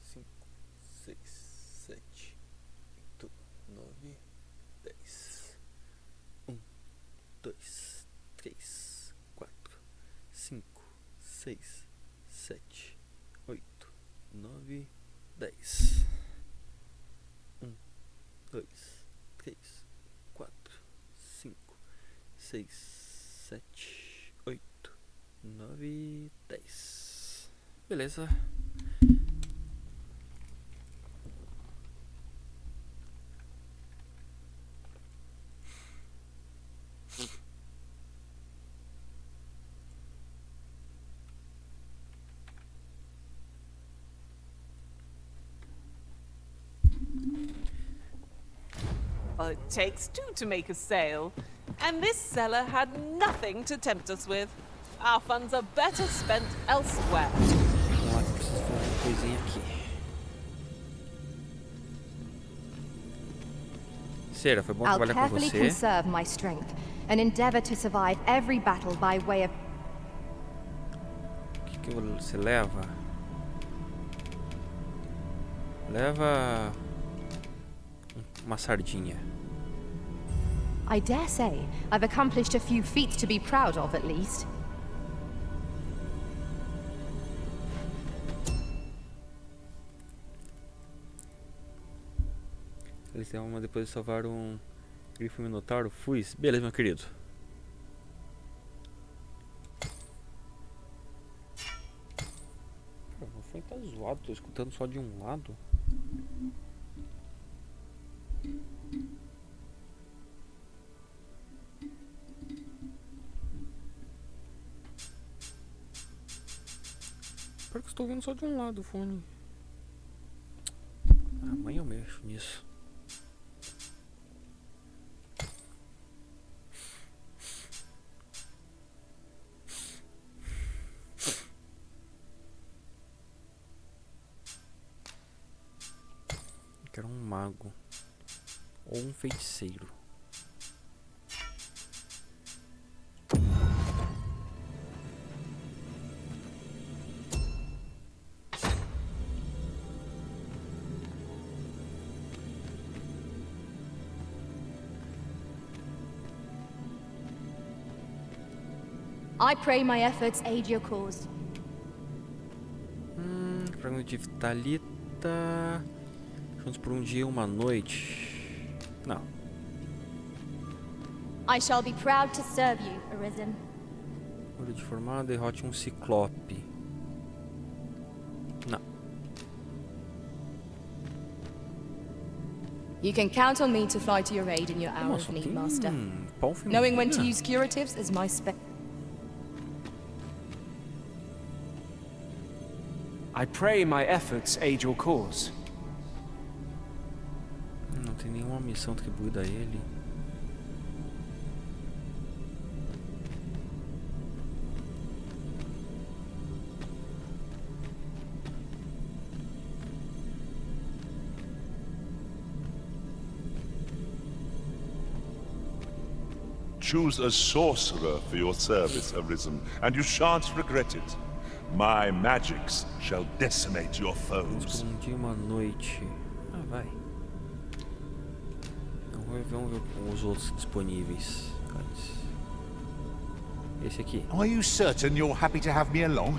5, 6, 7, 8, 9, 10. 1, 2, 3, 4, 5, 6, 7, 8, 9, 10. 1, 2, 3, 4, 5, 6, 7, 8, 9, 10. Beleza. Well, it takes two to make a sale, and this seller had nothing to tempt us with. Our funds are better spent elsewhere. Vamos lá que eu preciso fazer uma coisinha aqui. Cera, foi bom I'll trabalhar com carefully você. conserve my strength and endeavor to survive every battle by way of... O que você leva? Leva uma sardinha. I dare say I've accomplished a few feats to be proud of, at least. Eles têm uma depois de salvar um grifo minotauro. Fui. Beleza, meu querido. Cara, o fone tá zoado, tô escutando só de um lado. Pior que eu estou ouvindo só de um lado o fone. Amanhã eu mexo nisso. Eu quero um mago ou um feiticeiro. I pray my efforts aid your cause. Fragmento de Vitalita. Juntos por um dia e uma noite. Não. I shall be proud to serve you, Arisen. Olho de formar, derrote um ciclope. Não. You can count on me to fly to your aid in your hour of need, Master. Knowing when to use curatives is my I pray my efforts aid your cause. Não tem nenhuma missão atribuída a ele. Choose a sorcerer for your service, Arisen, and you shan't regret it. My magics shall decimate your foes. Um dia e uma noite. Ah, vai. Vamos ver os outros disponíveis antes. Esse aqui. Are you certain you're happy to have me along?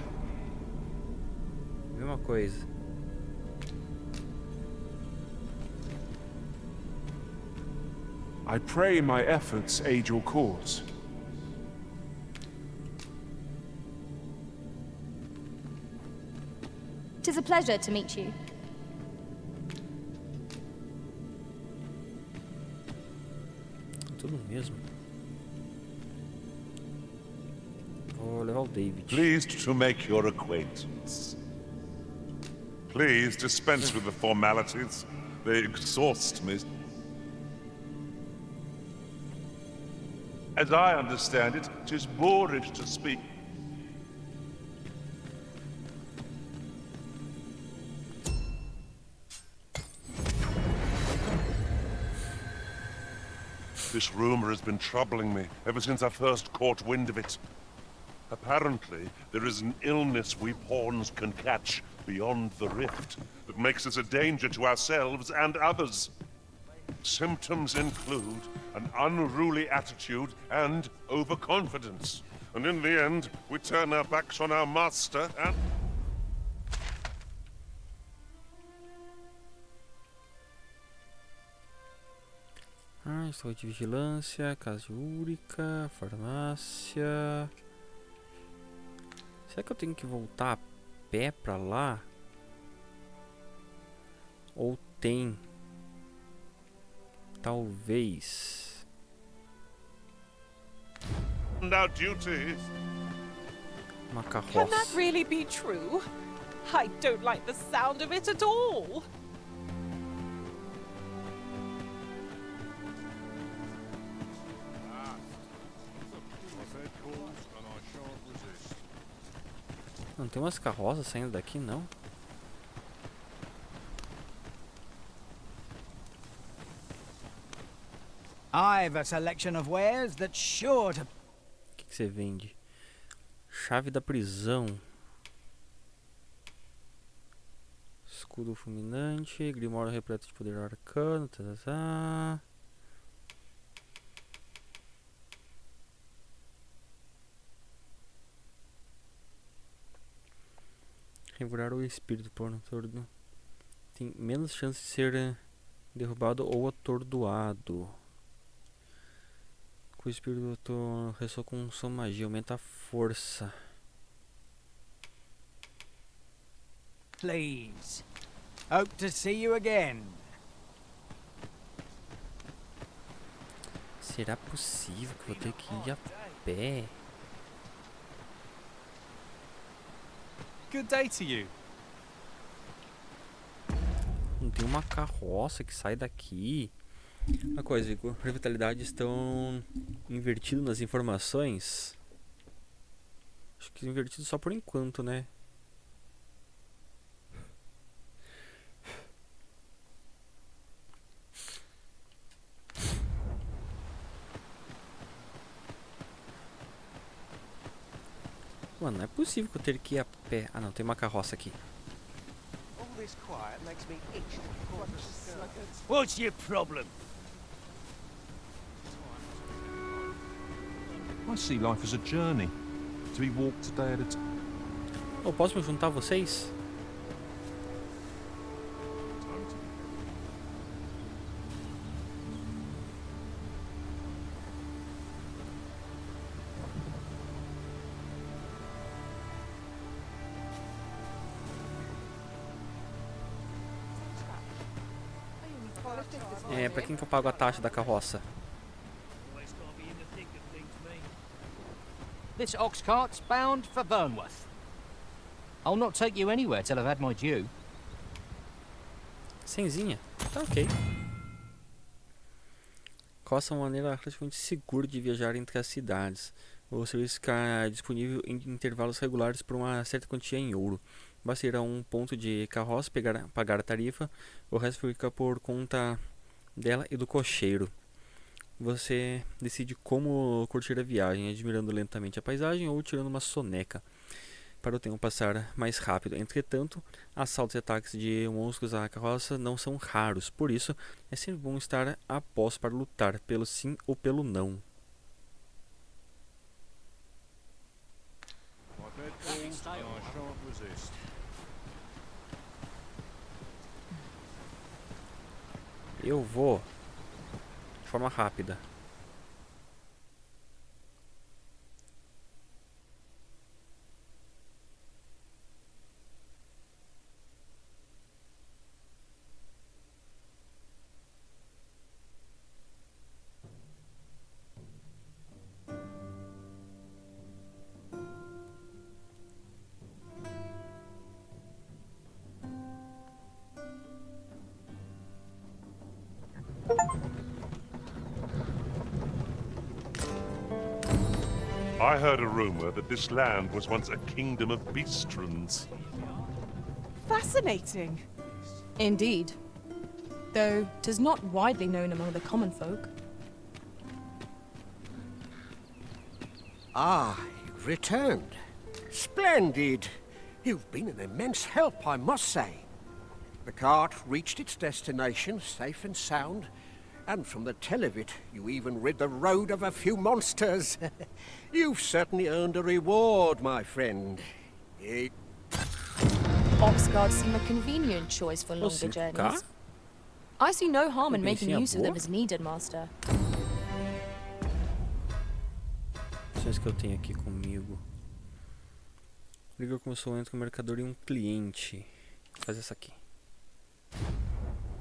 Mesma coisa. I pray my efforts aid your cause. It is a pleasure to meet you. Tudo mesmo. Vou levar o David. Pleased to make your acquaintance. Please dispense with the formalities. They exhaust me. As I understand it, 'tis boorish to speak. This rumor has been troubling me ever since I first caught wind of it. Apparently, there is an illness we pawns can catch beyond the rift that makes us a danger to ourselves and others. Symptoms include an unruly attitude and overconfidence. And in the end, we turn our backs on our master and... Estou de vigilância, casa de Úrica, farmácia... Será que eu tenho que voltar a pé pra lá? Ou tem... Talvez... Now duties. Uma Can that carroça. really be true? I don't like the sound of it at all. Não tem umas carroças saindo daqui, não? I've a selection of wares that's sure to... O que você vende? Chave da prisão. Escudo fulminante. Grimório repleto de poder arcano. Revorar o espírito por um tordo. Tem menos chance de ser derrubado ou atordoado. Com o espírito ressoa com sua magia, aumenta a força. Please. Hope to see you again. Será possível que eu vou ter que ir a pé? Good day to you. Não tem uma carroça que sai daqui. Uma coisa, Igor, a vitalidade estão invertidos nas informações. Acho que invertido só por enquanto, né? Mano, não é possível que eu ter que ir a pé. Ah não, tem uma carroça aqui. What's your problem? I see life as a journey, to be walked a day at a time. Eu posso me juntar a vocês? É, pra quem que eu pago a taxa da carroça? This ox cart's bound for Burnworth. I'll not take you anywhere till I've had my due. Cenzinha? Tá ok. Carroça é uma maneira relativamente segura de viajar entre as cidades. O serviço fica disponível em intervalos regulares por uma certa quantia em ouro. Basta ir a um ponto de carroça, pagar a tarifa, o resto fica por conta dela e do cocheiro. Você decide como curtir a viagem, admirando lentamente a paisagem ou tirando uma soneca, para o tempo passar mais rápido. Entretanto, assaltos e ataques de monstros à carroça não são raros, por isso é sempre bom estar a posto para lutar pelo sim ou pelo não. Eu vou de forma rápida. I heard a rumor that this land was once a kingdom of beastrons. Fascinating. Indeed. Though 'tis not widely known among the common folk. Ah, you've returned. Splendid. You've been an immense help, I must say. The cart reached its destination safe and sound, and from the tell of it, you even rid the road of a few monsters. You've certainly earned a reward, my friend. Ox guards seem a convenient choice for longer journeys. I see no harm in making use of them as needed, Master. Opções que eu tenho aqui comigo. Liga como sou entre um mercador e um cliente. Vou fazer essa aqui.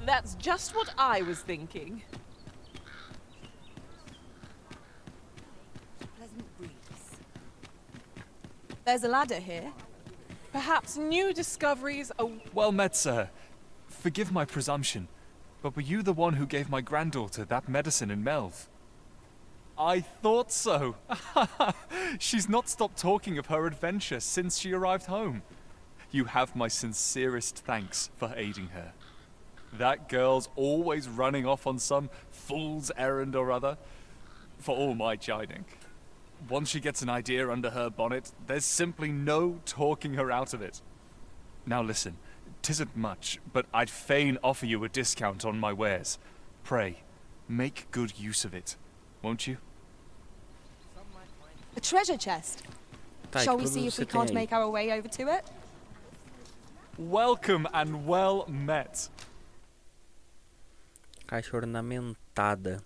That's just what I was thinking. There's a ladder here. Perhaps new discoveries are... Well met, sir. Forgive my presumption, but were you the one who gave my granddaughter that medicine in Melv? I thought so. She's not stopped talking of her adventure since she arrived home. You have my sincerest thanks for aiding her. That girl's always running off on some fool's errand or other, for all my chiding. Once she gets an idea under her bonnet, there's simply no talking her out of it. Now listen, 'tisn't much, but I'd fain offer you a discount on my wares. Pray, make good use of it, won't you? A treasure chest. Shall we see if we can't make our way over to it? Welcome and well met. Caixa ornamentada.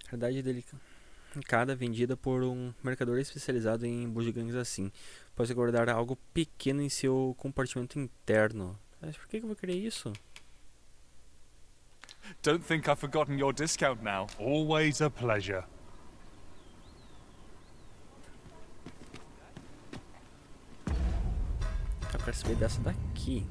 Raridade delicada vendida por um mercador especializado em bugigangues assim. Pode guardar algo pequeno em seu compartimento interno. Mas por que eu vou querer isso? Don't think I've forgotten your discount now. Always a pleasure. Eu quero saber dessa daqui.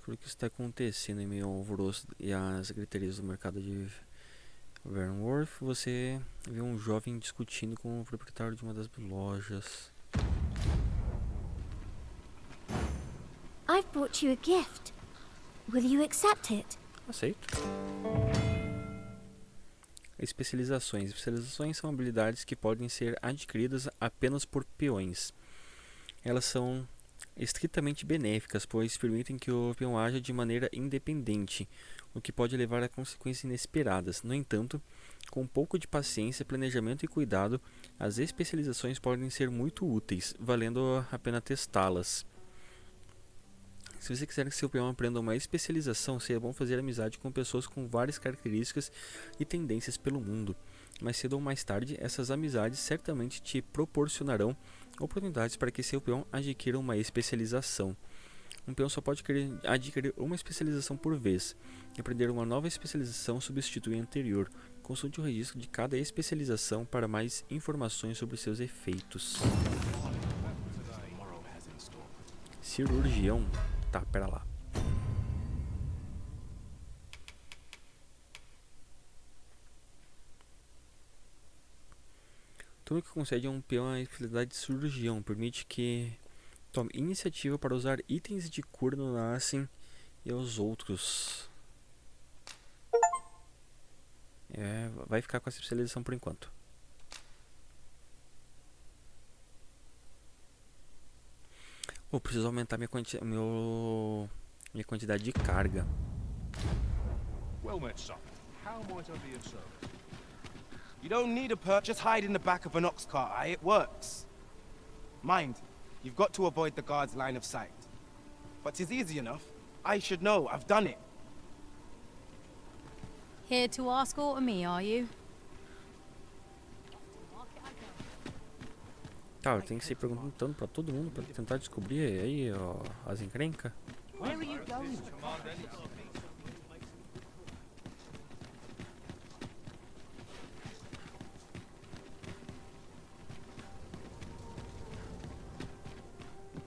O que está acontecendo em meio ao alvoroço e às gritarias do mercado de Vernworth? Você vê um jovem discutindo com o proprietário de uma das lojas. I've brought you a gift. Will you accept it? Aceito. Especializações. Especializações são habilidades que podem ser adquiridas apenas por peões. Elas são estritamente benéficas, pois permitem que o peão haja de maneira independente, o que pode levar a consequências inesperadas. No entanto, com um pouco de paciência, planejamento e cuidado, as especializações podem ser muito úteis, valendo a pena testá-las. Se você quiser que seu peão aprenda uma especialização, seria bom fazer amizade com pessoas com várias características e tendências pelo mundo. Mais cedo ou mais tarde, essas amizades certamente te proporcionarão oportunidades para que seu peão adquira uma especialização. Um peão só pode adquirir uma especialização por vez. Aprender uma nova especialização substitui a anterior. Consulte o registro de cada especialização para mais informações sobre seus efeitos. Cirurgião. Tá, pera lá. Tudo que concede a um peão a especialidade de cirurgião permite que tome iniciativa para usar itens de cura no Nascem e aos outros. Vai ficar com essa especialização por enquanto. Preciso aumentar minha quantidade de carga. Well met, son. How might I be of service? You don't need a perk, just hide in the back of an ox cart, aye? It works. Mind, you've got to avoid the guard's line of sight. But 'tis easy enough. I should know, I've done it. Here to ask aught of me, are you? Tá, eu tenho que sair perguntando pra todo mundo pra tentar descobrir aí, ó, as encrencas. Where are you going?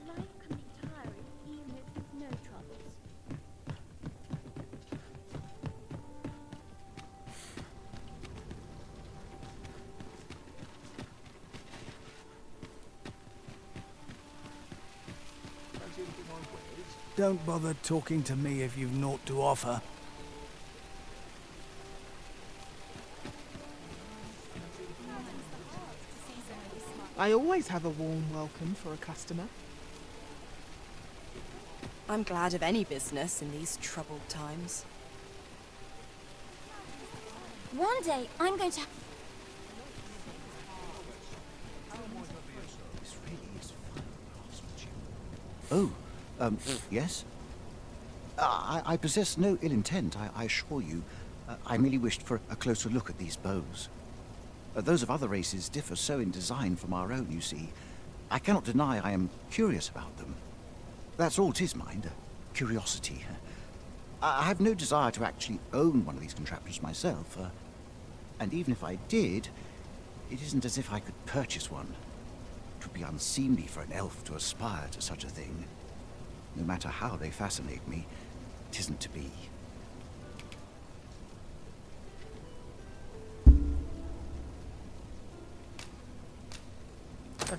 Life can be tiring, even if with no troubles. Don't bother talking to me if you've naught to offer. I always have a warm welcome for a customer. I'm glad of any business in these troubled times. One day, I'm going to... Oh, yes? I possess no ill intent, I assure you. I merely wished for a closer look at these bows. Those of other races differ so in design from our own, you see. I cannot deny I am curious about them. That's all 'tis, mind, curiosity. I have no desire to actually own one of these contraptions myself, and even if I did, it isn't as if I could purchase one. It would be unseemly for an elf to aspire to such a thing. No matter how they fascinate me, it isn't to be.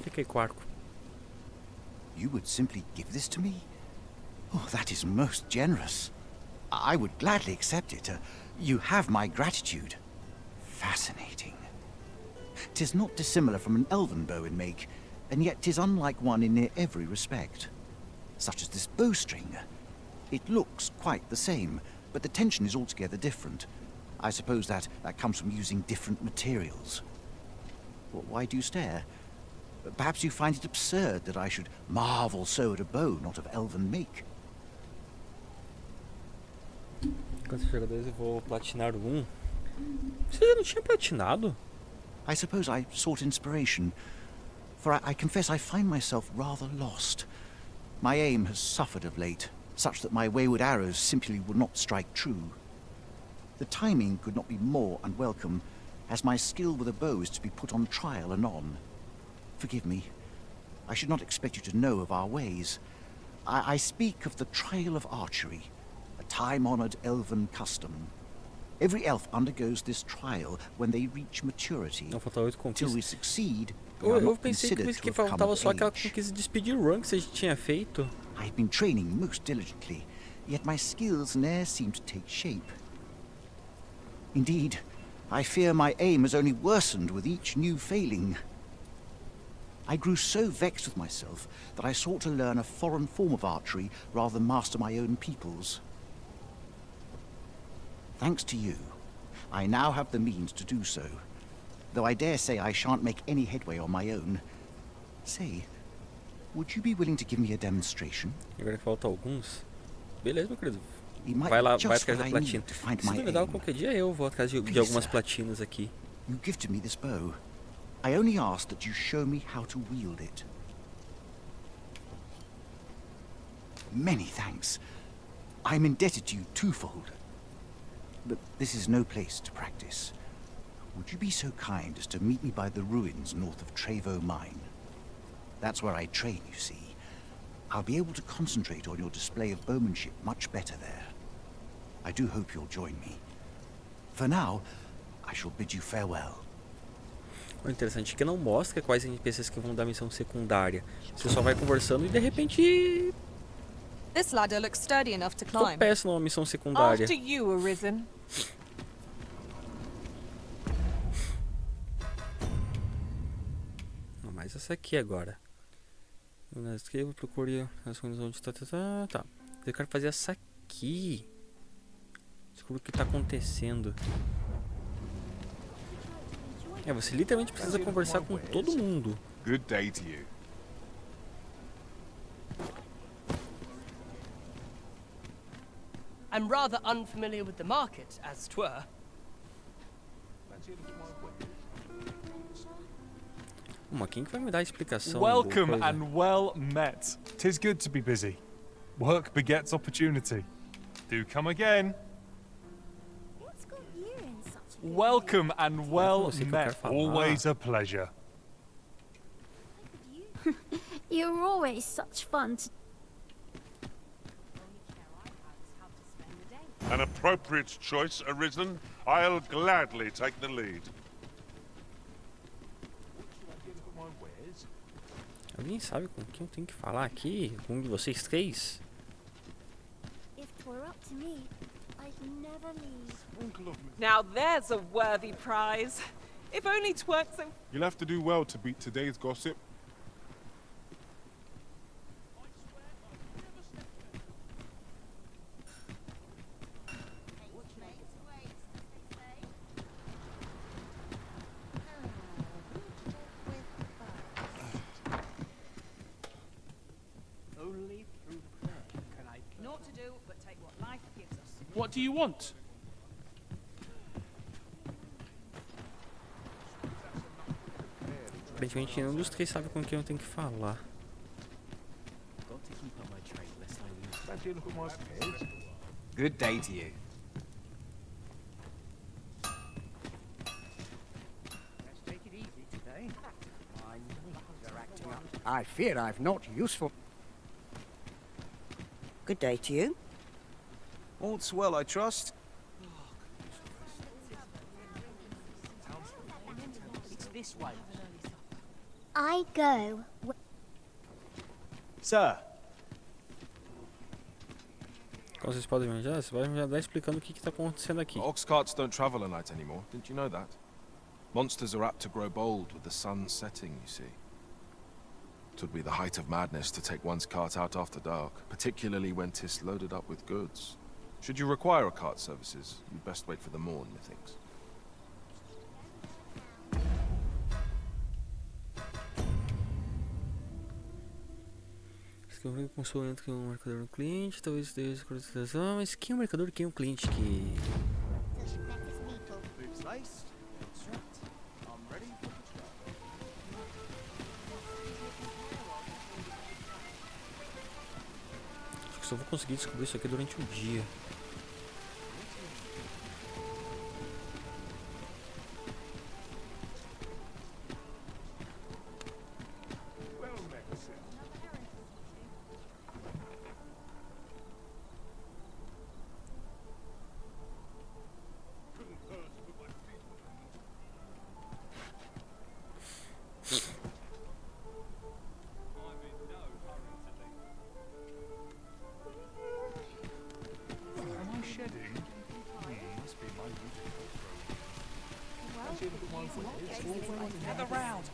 Fiquei com arco. You would simply give this to me? Oh, that is most generous. I would gladly accept it. You have my gratitude. Fascinating. 'Tis not dissimilar from an elven bow in make, and yet 'tis unlike one in near every respect. Such as this bowstring. It looks quite the same, but the tension is altogether different. I suppose that comes from using different materials. Well, why do you stare? Perhaps you find it absurd that I should marvel so at a bow not of elven make. Quantos jogadores eu vou platinar um? Você não tinha platinado? I suppose I sought inspiration, for I confess I find myself rather lost. My aim has suffered of late, such that my wayward arrows simply would not strike true. The timing could not be more unwelcome, as my skill with a bow is to be put on trial anon. Forgive me. I should not expect you to know of our ways. I speak of the trial of archery, a time-honored elven custom. Every elf undergoes this trial when they reach maturity. Till we succeed, we are not considered to have come of age. I have been training most diligently, yet my skills ne'er seem to take shape. Indeed, I fear my aim has only worsened with each new failing. I grew so vexed with myself that I sought to learn a foreign form of archery rather than master my own people's. Thanks to you, I now have the means to do so, though I dare say I shan't make any headway on my own. Say, would you be willing to give me a demonstration? Agora que faltam alguns. Beleza, meu querido. Vai lá, vai atrás da platina. Se duvidar, qualquer dia eu vou atrás de algumas platinas aqui. You gifted me this bow. I only ask that you show me how to wield it. Many thanks. I'm indebted to you twofold. But this is no place to practice. Would you be so kind as to meet me by the ruins north of Trevo Mine? That's where I train, you see. I'll be able to concentrate on your display of bowmanship much better there. I do hope you'll join me. For now, I shall bid you farewell. O interessante é que não mostra quais NPCs que vão dar missão secundária. Você só vai conversando e de repente This ladder looks sturdy enough to climb. tropeça numa missão secundária. After you, Arisen. Não, mas essa aqui agora. Na esquerda, procure as coisas onde está. Tá. Eu quero fazer essa aqui. Descubra o que está acontecendo. Você literalmente precisa conversar com todo mundo. Good day to you. I'm rather unfamiliar with the market, as 'twere. Quem que vai me dar a explicação? Welcome and well met. 'Tis good to be busy. Work begets opportunity. Do come again. Welcome and well met. Always a pleasure. You're always such fun to... An appropriate choice, Arisen. I'll gladly take the lead. Alguém sabe com quem eu tenho que falar aqui? Com um de vocês três? If 'twere up to me, I'd never leave. Now there's a worthy prize. If only 'tweren't so... You'll have to do well to beat today's gossip. Only through prayer can I... Naught to do but take what life gives us. What do you want? Aparentemente nenhum dos três sabe com quem eu tenho que falar. Good day to you. Let's take it easy today. My knees are acting up. I fear I've not useful. Good day to you. All's well, I trust. It's this way. I go. Sir. Como vocês podem ver já, você vai já dar explicando o que está acontecendo aqui. Ox carts don't travel at night anymore. Didn't you know that? Monsters are apt to grow bold with the sun setting, you see. It would be the height of madness to take one's cart out after dark, particularly when 'tis loaded up with goods. Should you require a cart services, you'd best wait for the morn, methinks. Escrever com sua entra um marcador no cliente, talvez dê a mas quem é o marcador e quem é o cliente que... Acho que só vou conseguir descobrir isso aqui durante o dia.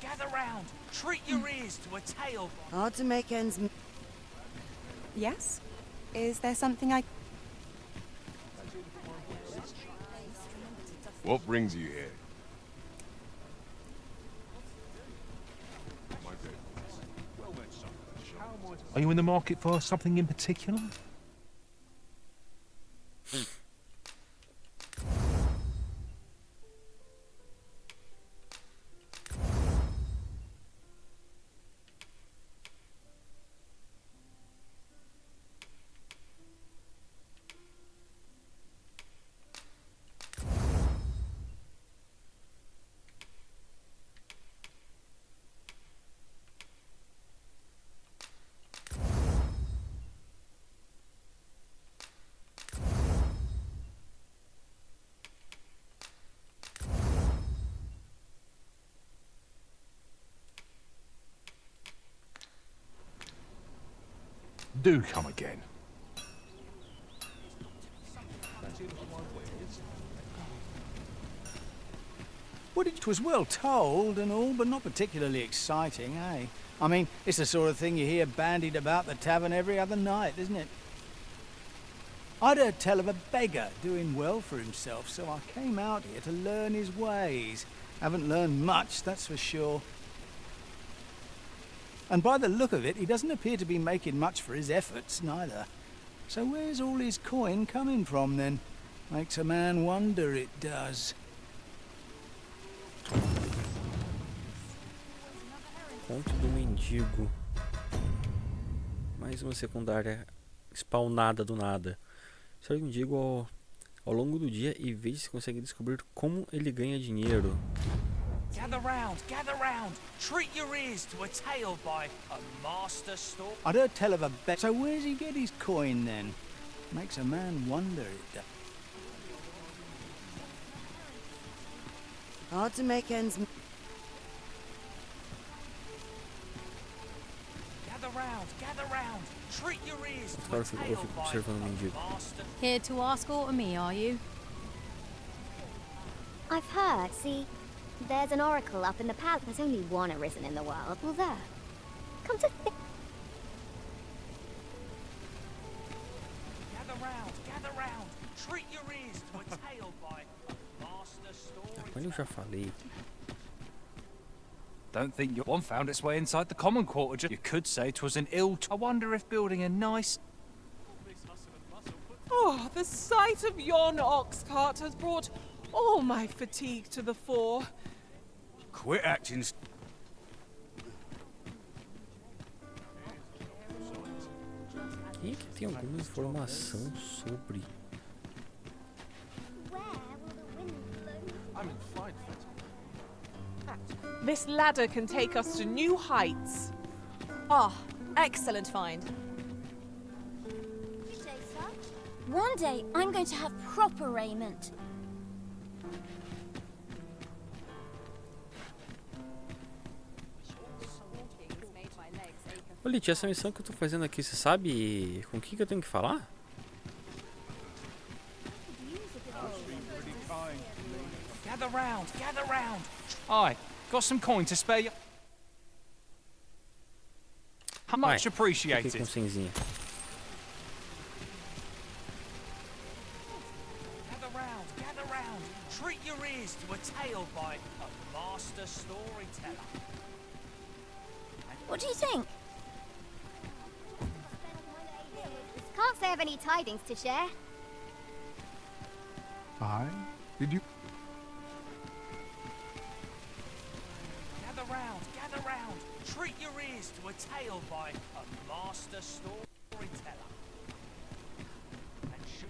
Gather round! Treat your ears to a tale. Hard to make ends meet. Yes? Is there something I... What brings you here? Are you in the market for something in particular? Do come again. Well, it was well told and all, but not particularly exciting, eh? I mean, it's the sort of thing you hear bandied about the tavern every other night, isn't it? I'd heard tell of a beggar doing well for himself, so I came out here to learn his ways. Haven't learned much, that's for sure. And by the look of it, he doesn't appear to be making much for his efforts, neither. So where's all his coin coming from, then? Makes a man wonder, it does. Conto do mendigo. Mais uma secundária spawnada do nada. Serve o mendigo ao longo do dia e veja se consegue descobrir como ele ganha dinheiro. Gather round! Treat your ears to a tale by a master store. I'd heard tell of a bet. So where's he get his coin, then? Makes a man wonder, it does. Hard to make ends meet. Agora eu fico observando o mendigo. Here to ask aught of me, are you? I've heard, see, there's an oracle up in the palace. There's only one arisen in the world. Well, there. Come to think. Gather round. Treat your ears to a tale by a master story. Mas eu já falei. Don't think your one found its way inside the common quarter. You could say 'twas an ill. I wonder if building a nice. Oh, the sight of yon ox cart has brought all my fatigue to the fore. Quit acting. Quem é que tem alguma informação sobre? I'm in flight. This ladder can take us to new heights. Ah, excellent find. One day, I'm going to have proper raiment. Ô, Liti, essa missão que eu tô fazendo aqui, você sabe com quem que eu tenho que falar? Gather round. Aye, got some coin to spare you. How much Fiquei appreciated? com senzinha. Gather round. Treat your ears to a tale by a master storyteller. What do you think? Can't say I've any tidings to share. Aye? Did you? Gather round. Treat your ears to a tale by a master storyteller.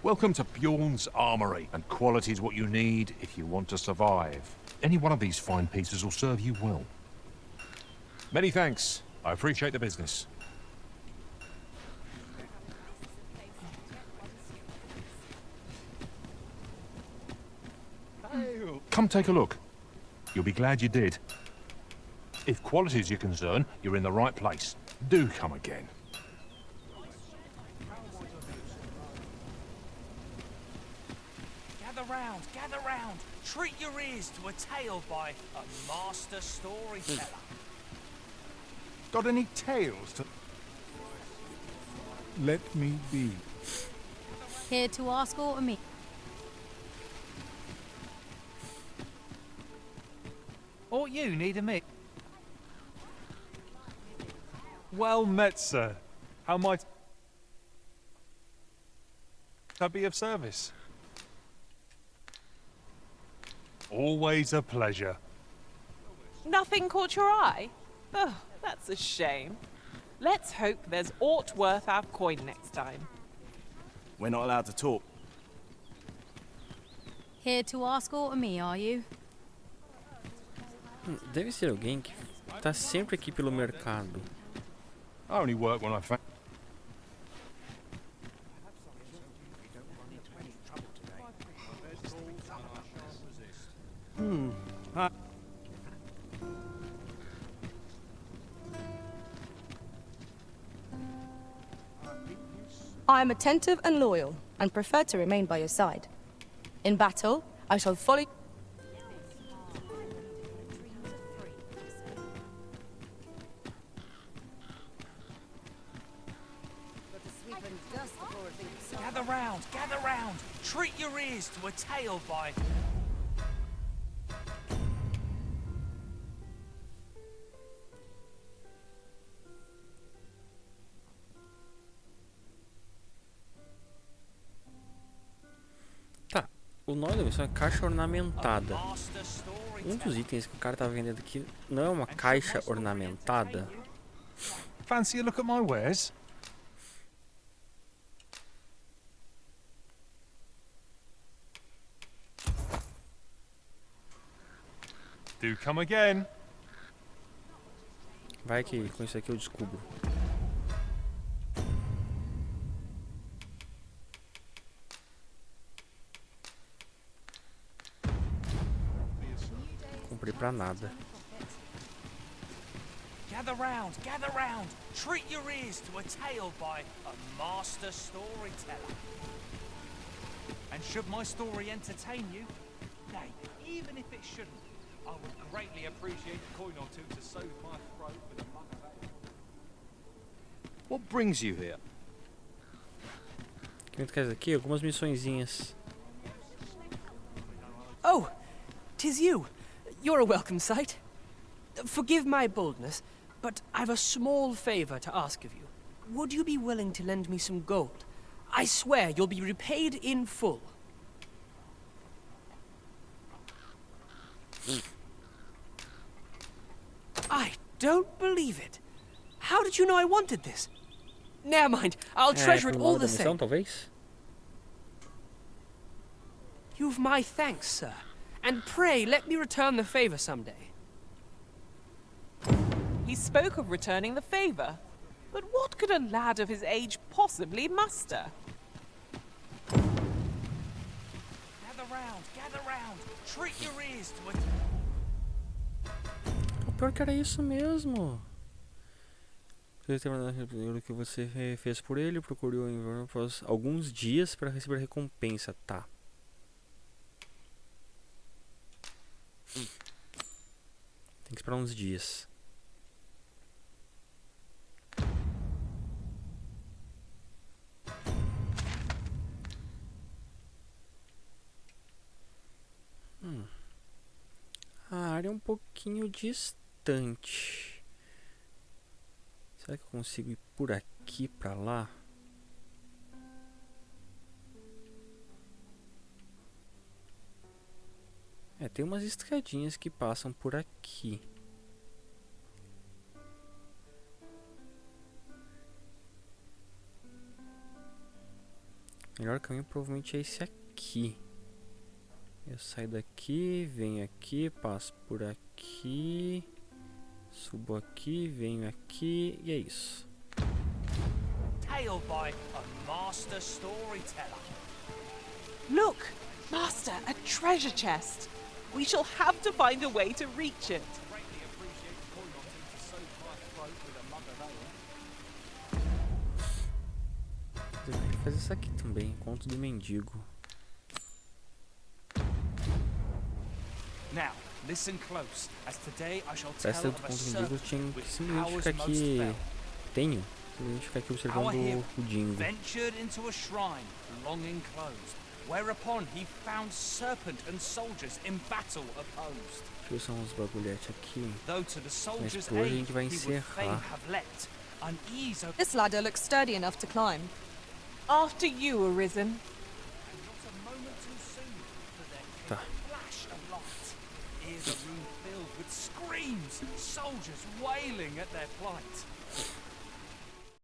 Welcome to Bjorn's Armory, and quality's what you need if you want to survive. Any one of these fine pieces will serve you well. Many thanks. I appreciate the business. Come take a look. You'll be glad you did. If quality's your concern, you're in the right place. Do come again. Gather round. Treat your ears to a tale by a master storyteller. Got any tales to... Let me be. Here to ask aught of me. Ought you need a me? Well met, sir. How might I be of service? Always a pleasure. Nothing caught your eye? Oh, that's a shame. Let's hope there's aught worth our coin next time. We're not allowed to talk. Here to ask aught of me, are you? Deve ser alguém que tá sempre aqui pelo mercado. I only work when I find... I am attentive and loyal, and prefer to remain by your side. In battle, I shall follow... Gather round. Treat your ears to a tale by... Tá, o nome da missão é caixa ornamentada. Um dos itens que o cara tá vendendo aqui não é uma caixa ornamentada? Fancy a look at my wares? Do come again. Vai que com isso aqui eu descubro. Gather Gather round, gather round. Treat your ears to a tale by a master storyteller. And should my story entertain you, nay, even if it shouldn't, I would greatly appreciate a coin or two to soothe my throat with a mug of ale. What brings you here? Aqui, algumas missõezinhas. Oh, 'tis you. You're a welcome sight. Forgive my boldness, but I've a small favor to ask of you. Would you be willing to lend me some gold? I swear you'll be repaid in full. I don't believe it. How did you know I wanted this? Never mind, I'll treasure it all the same. Talvez. You've my thanks, sir. And pray let me return the favor someday. He spoke of returning the favor. But what could a lad of his age possibly muster? Gather round, gather round. Treat your ears to a... O pior que era isso mesmo. O que você fez por ele, procurou em após alguns dias para receber a recompensa. Tá. Tem que esperar uns dias. A área é um pouquinho distante. Será que eu consigo ir por aqui pra lá? É, tem umas estradinhas que passam por aqui. O melhor caminho provavelmente é esse aqui. Eu saio daqui, venho aqui, passo por aqui, subo aqui, venho aqui e é isso. Tale by a master storyteller. Look, Master, a treasure chest. We shall have to find a way to reach it. Eu queria fazer isso aqui também, conto do mendigo. Now, listen close, as today I shall Essa tell do of a conto do mendigo eu serpent tinha que with simplesmente powers ficar most aqui. fell. Simplesmente ficar aqui observando Our hero o dingo. ventured into a shrine, long enclosed, whereupon he found serpent and soldiers in battle opposed. Deixa eu ver se são uns bagulhetes aqui. Though to the Mas soldiers' por hoje a aid, gente vai he would fain encerrar. have leapt, unease over This ladder looks sturdy enough to climb. After you, Arisen. not a moment too soon, for there came Tá. a flash of light. Here's a room filled with screams, soldiers wailing at their plight.